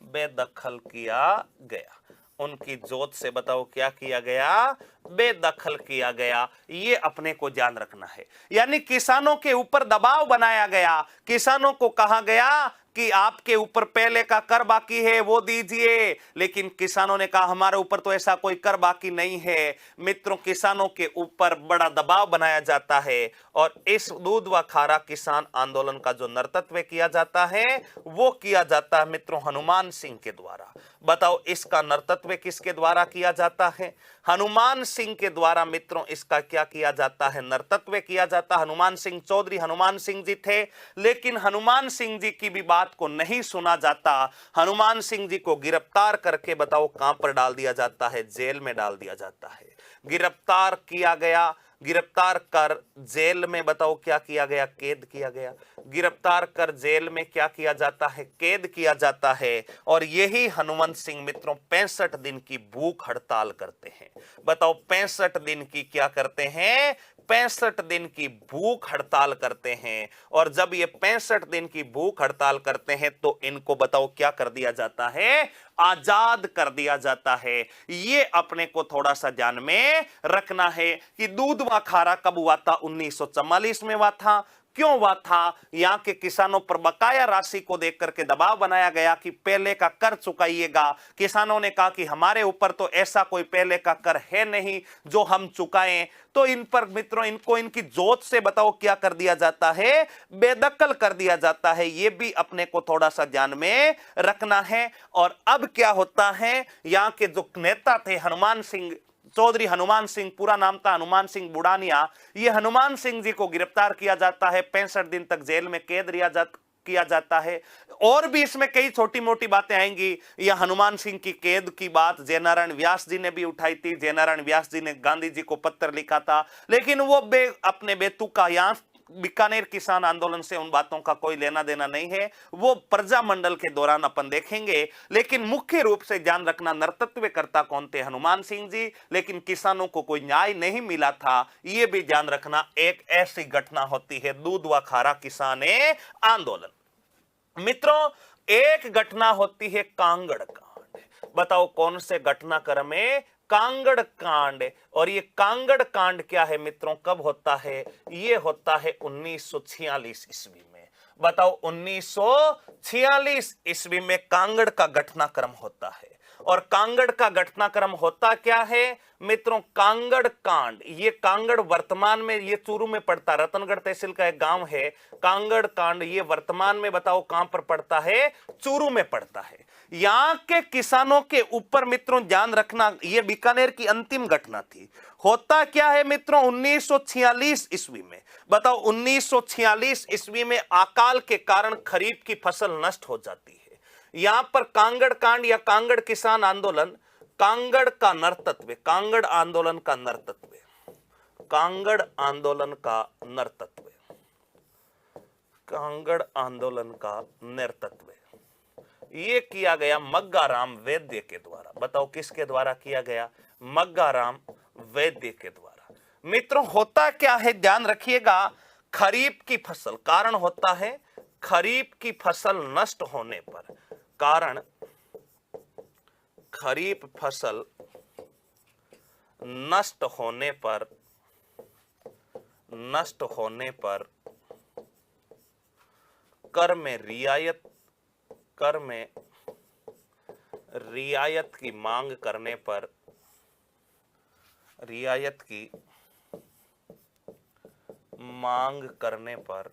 बेदखल किया गया। उनकी जोत से बताओ क्या किया गया, बेदखल किया गया। ये अपने को ध्यान रखना है। यानी किसानों के ऊपर दबाव बनाया गया, किसानों को कहा गया कि आपके ऊपर पहले का कर बाकी है वो दीजिए, लेकिन किसानों ने कहा हमारे ऊपर तो ऐसा कोई कर बाकी नहीं है। मित्रों किसानों के ऊपर बड़ा दबाव बनाया जाता है और इस दूधवा खारा किसान आंदोलन का जो नेतृत्व किया जाता है वो किया जाता है मित्रों हनुमान सिंह के द्वारा। बताओ इसका नर्तत्व किसके द्वारा किया जाता है? हनुमान सिंह के द्वारा मित्रों इसका क्या किया जाता है? नर्तत्व किया जाता। हनुमान सिंह चौधरी हनुमान सिंह जी थे, लेकिन हनुमान सिंह जी की भी बात को नहीं सुना जाता। हनुमान सिंह जी को गिरफ्तार करके बताओ कहां पर डाल दिया जाता है? जेल में डाल दिया जाता है। गिरफ्तार किया गया, गिरफ्तार कर जेल में बताओ क्या किया गया? कैद किया गया। गिरफ्तार कर जेल में क्या किया जाता है? कैद किया जाता है। और यही हनुमंत सिंह मित्रों 65 दिन की भूख हड़ताल करते हैं। बताओ 65 दिन की क्या करते हैं? 65 दिन की भूख हड़ताल करते हैं। और जब ये 65 दिन की भूख हड़ताल करते हैं तो इनको बताओ क्या कर दिया जाता है? आजाद कर दिया जाता है। ये अपने को थोड़ा सा ध्यान में रखना है कि दूधवा खारा कब हुआ था? 1944 में हुआ था। क्यों हुआ था? यहां के किसानों पर बकाया राशि को देख करके दबाव बनाया गया कि पहले का कर चुकाइएगा। किसानों ने कहा कि हमारे ऊपर तो ऐसा कोई पहले का कर है नहीं जो हम चुकाएं। तो इन पर मित्रों इनको इनकी जोत से बताओ क्या कर दिया जाता है? बेदखल कर दिया जाता है। यह भी अपने को थोड़ा सा ध्यान में रखना है। और अब क्या होता है? यहां के जो नेता थे हनुमान सिंह चौधरी, हनुमान सिंह पूरा नाम था हनुमान सिंह बुढ़ानिया, ये हनुमान सिंह जी को गिरफ्तार किया जाता है। 65 दिन तक जेल में कैद किया जाता है। और भी इसमें कई छोटी मोटी बातें आएंगी। यह हनुमान सिंह की कैद की बात जयनारायण व्यास जी ने भी उठाई थी। जयनारायण व्यास जी ने गांधी जी को पत्र लिखा था, लेकिन वो अपने बेतुका यहां बीकानेर किसान आंदोलन से उन बातों का कोई लेना देना नहीं है। वो प्रजामंडल के दौरान अपन देखेंगे। लेकिन मुख्य रूप से ध्यान रखना नर्तत्वकर्ता कौन थे? हनुमान सिंह जी। लेकिन किसानों को कोई न्याय नहीं मिला था, यह भी ध्यान रखना। एक ऐसी घटना होती है दूधवा खारा किसान आंदोलन। मित्रों एक घटना होती है कांगड़ कांड। बताओ कौन से घटनाक्रम में? कांगड़ कांड। और ये कांगड़ कांड क्या है मित्रों? कब होता है? ये होता है 1946 ईस्वी में। बताओ 1946 ईस्वी में कांगड़ का घटनाक्रम होता है। और कांगड़ का घटनाक्रम होता क्या है मित्रों? कांगड़ कांड। ये कांगड़ वर्तमान में ये चूरू में पड़ता, रतनगढ़ तहसील का एक गांव है। कांगड़ कांड ये वर्तमान में बताओ कहां पर पड़ता है? चूरू में पड़ता है। यहां के किसानों के ऊपर मित्रों ध्यान रखना, यह बीकानेर की अंतिम घटना थी। होता क्या है मित्रों? 1946 ईस्वी में बताओ 1946 ईस्वी में अकाल के कारण खरीफ की फसल नष्ट हो जाती है। यहां पर कांगड़ कांड या कांगड़ किसान आंदोलन, कांगड़ का नर्तत्व, कांगड़ आंदोलन का नर्तत्व, कांगड़ आंदोलन का नर्तत्व, कांगड़ आंदोलन का नेतृत्व ये किया गया मग्गाराम वैद्य के द्वारा। बताओ किसके द्वारा किया गया? मग्गाराम वैद्य के द्वारा। मित्रों होता क्या है? ध्यान रखिएगा। खरीफ की फसल, कारण होता है खरीफ की फसल नष्ट होने पर, कारण खरीफ फसल नष्ट होने पर कर में रियायत की मांग करने पर, रियायत की मांग करने पर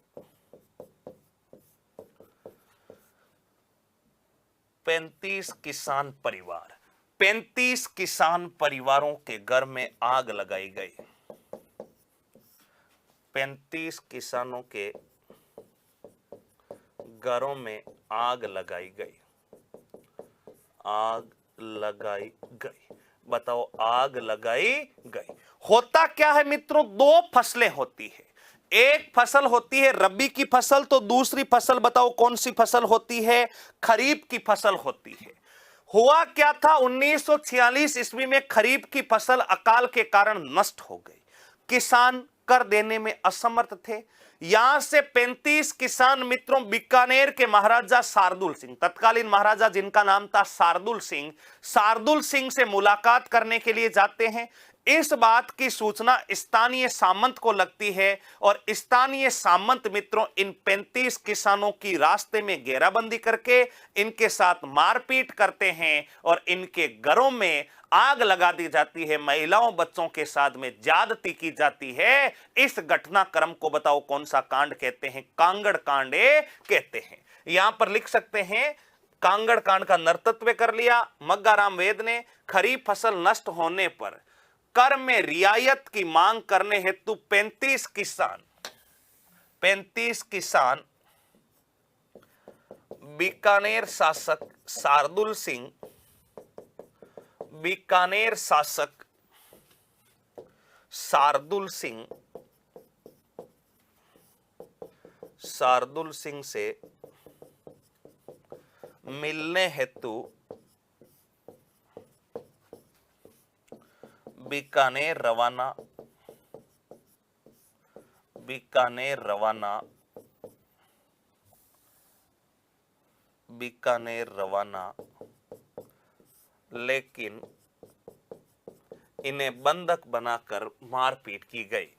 35 किसान परिवारों के घर में आग लगाई गई। 35 किसानों के घरों में आग लगाई गई। आग लगाई गई। बताओ आग लगाई गई। होता क्या है मित्रों? दो फसलें होती है। एक फसल होती है रबी की फसल, तो दूसरी फसल बताओ कौन सी फसल होती है? खरीफ की फसल होती है। हुआ क्या था? 1946 ईस्वी में खरीफ की फसल अकाल के कारण नष्ट हो गई। किसान कर देने में असमर्थ थे। यहां से 35 किसान मित्रों बीकानेर के महाराजा शार्दुल सिंह, तत्कालीन महाराजा जिनका नाम था शार्दुल सिंह से मुलाकात करने के लिए जाते हैं। इस बात की सूचना स्थानीय सामंत को लगती है और स्थानीय सामंत मित्रों इन 35 किसानों की रास्ते में घेराबंदी करके इनके साथ मारपीट करते हैं और इनके घरों में आग लगा दी जाती है। महिलाओं बच्चों के साथ में ज्यादती की जाती है। इस घटनाक्रम को बताओ कौन सा कांड कहते हैं? कांगड़ कांड कहते हैं। यहां पर लिख सकते हैं कांगड़ कांड का नेतृत्व कर लिया मग्गाराम वेद ने। खरीफ फसल नष्ट होने पर कर में रियायत की मांग करने हेतु 35 किसान बीकानेर शासक शार्दुल सिंह से मिलने हेतु बीकानेर रवाना लेकिन इन्हें बंधक बनाकर मारपीट की गई।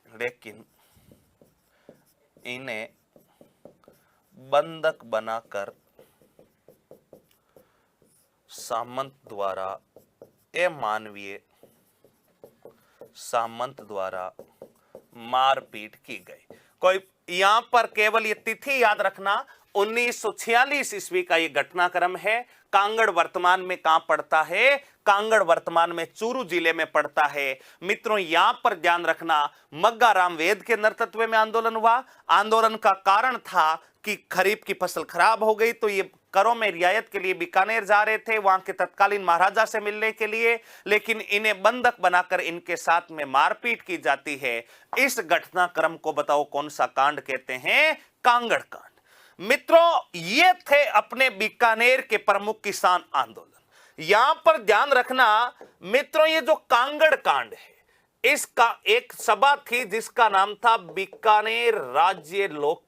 सामंत द्वारा मारपीट की गई। कोई यहां पर केवल ये तिथि याद रखना, 1946 ईस्वी का ये घटनाक्रम है। कांगड़ वर्तमान में कहां पड़ता है? कांगड़ वर्तमान में चूरू जिले में पड़ता है। मित्रों यहां पर ध्यान रखना, मग्गाराम वेद के नेतृत्व में आंदोलन हुआ। आंदोलन का कारण था कि खरीफ की फसल खराब हो गई, तो ये करों में रियायत के लिए बीकानेर जा रहे थे वहां के तत्कालीन महाराजा से मिलने के लिए, लेकिन इन्हें बंधक बनाकर इनके साथ में मारपीट की जाती है। इस घटनाक्रम को बताओ कौन सा कांड कहते हैं? कांगड़ कांड। मित्रों ये थे अपने बीकानेर के प्रमुख किसान आंदोलन। यहां पर ध्यान रखना मित्रों, ये जो कांगड़ कांड है इसका एक सभा थी जिसका नाम था बीकानेर राज्य लोक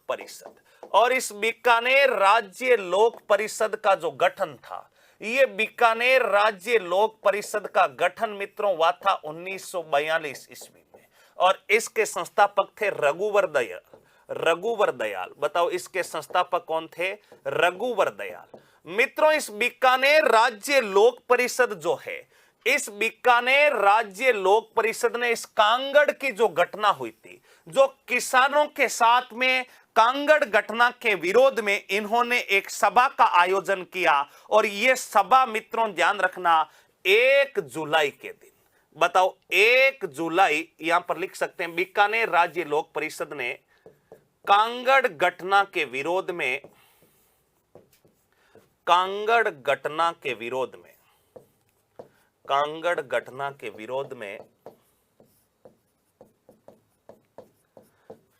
परिषद। और इस बीकानेर राज्य लोक परिषद का जो गठन था, ये बीकानेर राज्य लोक परिषद का गठन मित्रों हुआ था 1942 ईस्वी में। और इसके संस्थापक थे रघुवर दयाल। बताओ इसके संस्थापक कौन थे? रघुवर दयाल। मित्रों इस बीकानेर राज्य लोक परिषद जो है, इस बीकानेर राज्य लोक परिषद ने इस कांगड़ की जो घटना हुई थी, जो किसानों के साथ में कांगड़ घटना के विरोध में इन्होंने एक सभा का आयोजन किया। और यह सभा मित्रों ध्यान रखना 1 जुलाई के दिन, बताओ 1 जुलाई, यहां पर लिख सकते हैं बीकानेर राज्य लोक परिषद ने कांगड़ घटना के विरोध में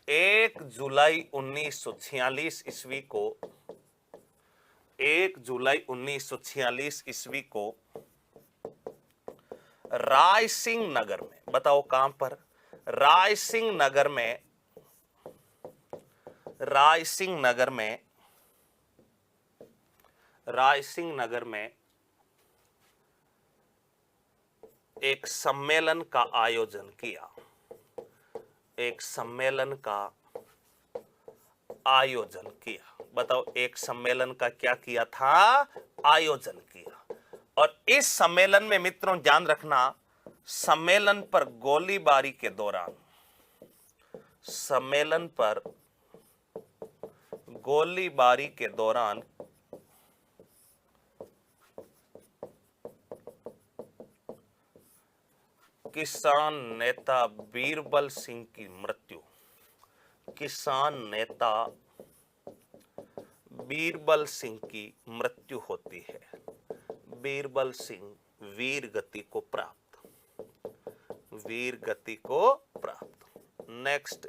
1 जुलाई 1946 ईस्वी को रायसिंह नगर में, बताओ कहां पर? रायसिंह नगर में एक सम्मेलन का आयोजन किया। बताओ एक सम्मेलन का क्या किया था? आयोजन किया। और इस सम्मेलन में मित्रों ध्यान रखना, सम्मेलन पर गोलीबारी के दौरान किसान नेता बीरबल सिंह की मृत्यु होती है। बीरबल सिंह वीर गति को प्राप्त। नेक्स्ट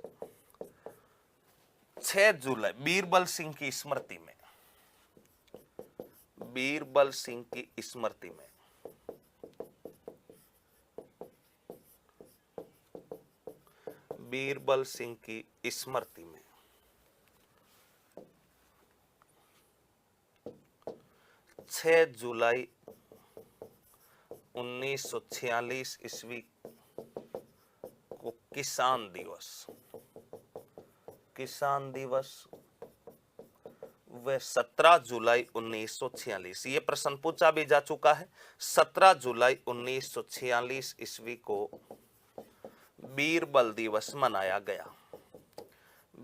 6 जुलाई बीरबल सिंह की स्मृति में, बीरबल सिंह की स्मृति में 6 जुलाई 1946 ईस्वी को किसान दिवस व 17 जुलाई 1946, ये प्रश्न पूछा भी जा चुका है। 17 जुलाई 1946 ईस्वी को बीरबल दिवस मनाया गया।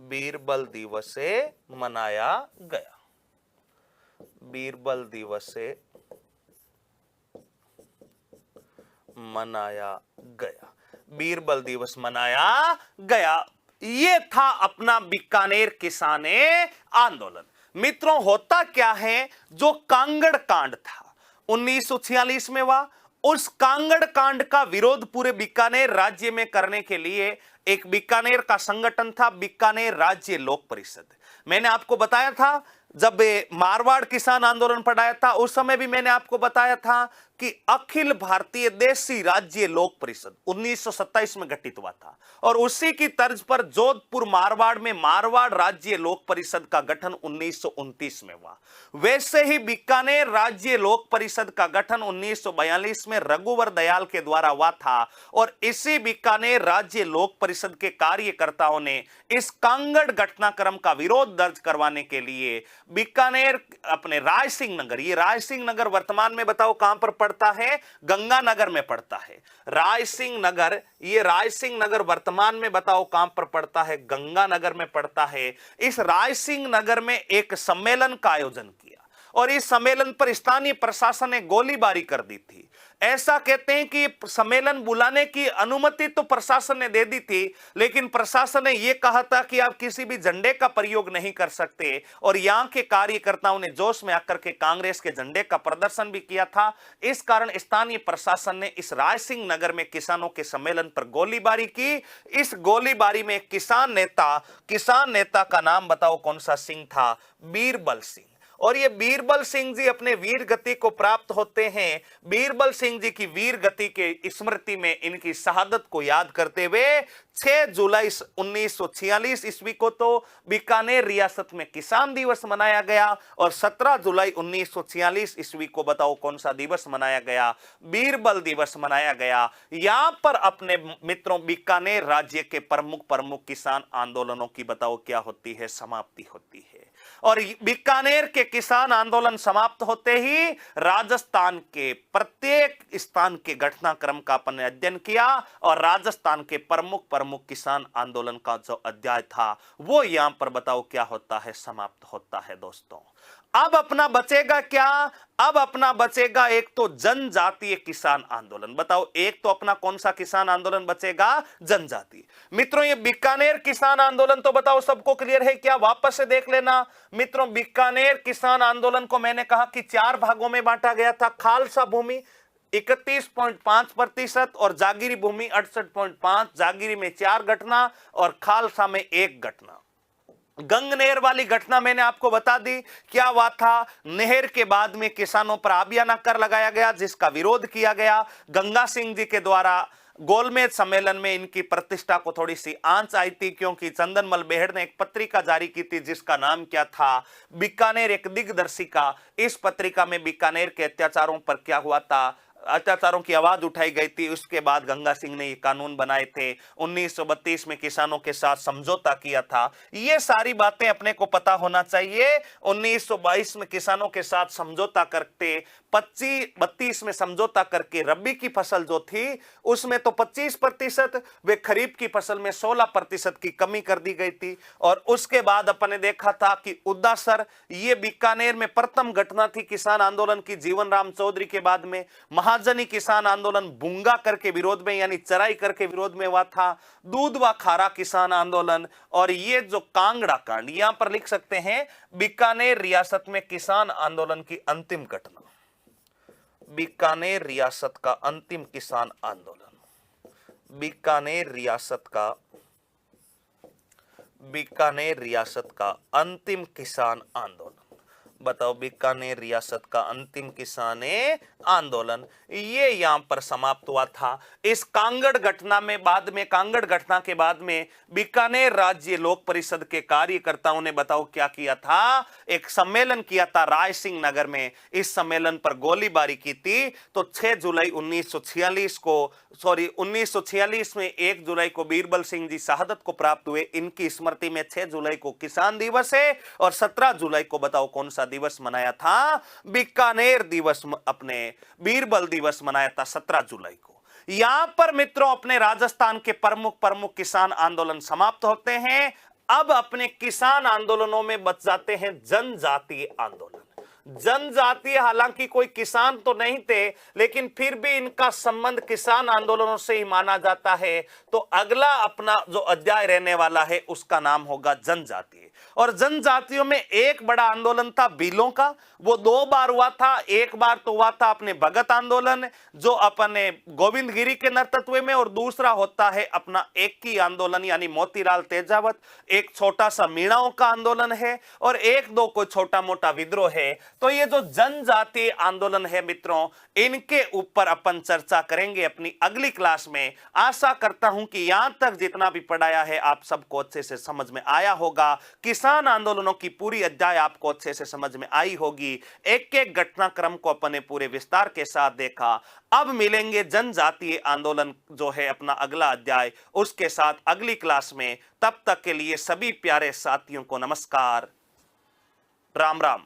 बीरबल दिवसे मनाया गया। बीरबल दिवसे मनाया गया। बीरबल दिवस मनाया गया। ये था अपना बीकानेर किसान आंदोलन। मित्रों, होता क्या है, जो कांगड़ कांड था 1946 में हुआ, उस कांगड़ कांड का विरोध पूरे बीकानेर राज्य में करने के लिए एक बीकानेर का संगठन था, बीकानेर राज्य लोक परिषद। मैंने आपको बताया था, जब मारवाड़ किसान आंदोलन पढ़ाया था उस समय भी मैंने आपको बताया था कि अखिल भारतीय देशी राज्य लोक परिषद 1927 में गठित हुआ था, और उसी की तर्ज पर जोधपुर मारवाड़ में मारवाड़ राज्य लोक परिषद का गठन 1929 में हुआ। वैसे ही बीकानेर राज्य लोक परिषद का गठन 1942 में रघुवर दयाल के द्वारा हुआ था, और इसी बीकानेर राज्य लोक परिषद के कार्यकर्ताओं ने इस कांगड़ घटनाक्रम का विरोध दर्ज करवाने के लिए बीकानेर अपने रायसिंह नगर, ये रायसिंह नगर वर्तमान में बताओ कहां पर पड़ता है, गंगानगर में पड़ता है। रायसिंह नगर, ये रायसिंह नगर वर्तमान में बताओ कहां पर पड़ता है, गंगानगर में पड़ता है। इस रायसिंह नगर में एक सम्मेलन का आयोजन किया, और इस सम्मेलन पर स्थानीय प्रशासन ने गोलीबारी कर दी थी। ऐसा कहते हैं कि सम्मेलन बुलाने की अनुमति तो प्रशासन ने दे दी थी, लेकिन प्रशासन ने यह कहा था कि आप किसी भी झंडे का प्रयोग नहीं कर सकते, और यहां के कार्यकर्ताओं ने जोश में आकर के कांग्रेस के झंडे का प्रदर्शन भी किया था। इस कारण स्थानीय प्रशासन ने इस रायसिंह नगर में किसानों के सम्मेलन पर गोलीबारी की। इस गोलीबारी में किसान नेता का नाम बताओ कौन सा सिंह था, बीरबल सिंह। और ये बीरबल सिंह जी अपने वीर गति को प्राप्त होते हैं। बीरबल सिंह जी की वीर गति के स्मृति में इनकी शहादत को याद करते हुए 6 जुलाई 1946 ईस्वी को तो बीकानेर रियासत में किसान दिवस मनाया गया, और 17 जुलाई 1946 ईस्वी को बताओ कौन सा दिवस मनाया गया, बीरबल दिवस मनाया गया। यहां पर अपने मित्रों बीकानेर राज्य के प्रमुख किसान आंदोलनों की बताओ क्या होती है, समाप्ति होती है। और बीकानेर के किसान आंदोलन समाप्त होते ही राजस्थान के प्रत्येक स्थान के घटनाक्रम का अपन ने अध्ययन किया, और राजस्थान के प्रमुख किसान आंदोलन का जो अध्याय था वो यहां पर बताओ क्या होता है, समाप्त होता है। दोस्तों, अब अपना बचेगा क्या, अब अपना बचेगा एक तो जनजातीय किसान आंदोलन। बताओ, एक तो अपना कौन सा किसान आंदोलन बचेगा, जनजातीय। मित्रों, ये बीकानेर किसान आंदोलन तो बताओ सबको क्लियर है क्या, वापस से देख लेना। मित्रों, बीकानेर किसान आंदोलन को मैंने कहा कि 4 भागों में बांटा गया था। खालसा भूमि 31.5% और जागीरी भूमि 68.5, जागीरी में 4 घटना और खालसा में 1 घटना। गंगनेर वाली घटना मैंने आपको बता दी, क्या हुआ था, नहर के बाद में किसानों पर आबियाना कर लगाया गया जिसका विरोध किया गया। गंगा सिंह जी के द्वारा गोलमेज सम्मेलन में इनकी प्रतिष्ठा को थोड़ी सी आंच आई थी, क्योंकि चंदनमल बेहड़ ने एक पत्रिका जारी की थी जिसका नाम क्या था, बीकानेर एक दिग्दर्शिका। इस पत्रिका में बीकानेर के अत्याचारों पर क्या हुआ था, अत्याचारों की आवाज उठाई गई थी। उसके बाद गंगा सिंह ने ये कानून बनाए थे। 1932 में किसानों के साथ समझौता किया था। ये सारी बातें अपने को पता होना चाहिए। 1922 में किसानों के साथ समझौता करते, 32 में समझौता करके रबी की फसल जो थी उसमें तो 25%, वे खरीफ की फसल में 16% की कमी कर दी गई थी। और उसके बाद अपन ने देखा था कि उद्दासर, ये बीकानेर में प्रथम घटना थी किसान आंदोलन की, जीवन राम चौधरी के बाद में। महाजनी किसान आंदोलन बुंगा करके विरोध में, यानी चराई करके विरोध में हुआ था। दूध व खारा किसान आंदोलन, और ये जो कांगड़ा कांड, यहां पर लिख सकते हैं बीकानेर रियासत में किसान आंदोलन की अंतिम घटना। बीकानेर रियासत का अंतिम किसान आंदोलन, बीकानेर रियासत का अंतिम किसान आंदोलन। बताओ, बीकानेर रियासत का अंतिम किसान आंदोलन ये यहां पर समाप्त हुआ था। इस कांगड़ घटना में बाद में, कांगड़ घटना के बाद में बीकानेर राज्य लोक परिषद के कार्यकर्ताओं ने बताओ क्या किया था, एक सम्मेलन किया था रायसिंह नगर में। इस सम्मेलन पर गोलीबारी की थी। तो 6 जुलाई 1946 में 1 जुलाई को बीरबल सिंह जी शहादत को प्राप्त हुए। इनकी स्मृति में 6 जुलाई को किसान दिवस है, और 17 जुलाई को बताओ कौन सा दिवस मनाया था, बीकानेर दिवस, अपने बीरबल दिवस मनाया था 17 जुलाई को। यहां पर मित्रों अपने राजस्थान के प्रमुख किसान आंदोलन समाप्त होते हैं। अब अपने किसान आंदोलनों में बच जाते हैं जनजातीय आंदोलन। जनजातीय हालांकि कोई किसान तो नहीं थे, लेकिन फिर भी इनका संबंध किसान आंदोलनों से ही माना जाता है। तो अगला अपना जो अध्याय रहने वाला है उसका नाम होगा जनजातीय। और जनजातियों में एक बड़ा आंदोलन था भीलों का, वो 2 बार हुआ था। एक बार तो हुआ था अपने भगत आंदोलन जो अपने गोविंद गिरी के नेतृत्व में, और दूसरा होता है अपना एक ही आंदोलन यानी मोतीलाल तेजावत। एक छोटा सा मीणाओं का आंदोलन है और एक दो कोई छोटा मोटा विद्रोह है। तो ये जो जनजातीय आंदोलन है मित्रों, इनके ऊपर अपन चर्चा करेंगे अपनी अगली क्लास में। आशा करता हूं कि यहां तक जितना भी पढ़ाया है आप सबको अच्छे से समझ में आया होगा। किसान आंदोलनों की पूरी अध्याय आपको अच्छे से समझ में आई होगी। एक एक घटनाक्रम को अपने पूरे विस्तार के साथ देखा। अब मिलेंगे जनजातीय आंदोलन जो है अपना अगला अध्याय, उसके साथ अगली क्लास में। तब तक के लिए सभी प्यारे साथियों को नमस्कार, राम राम।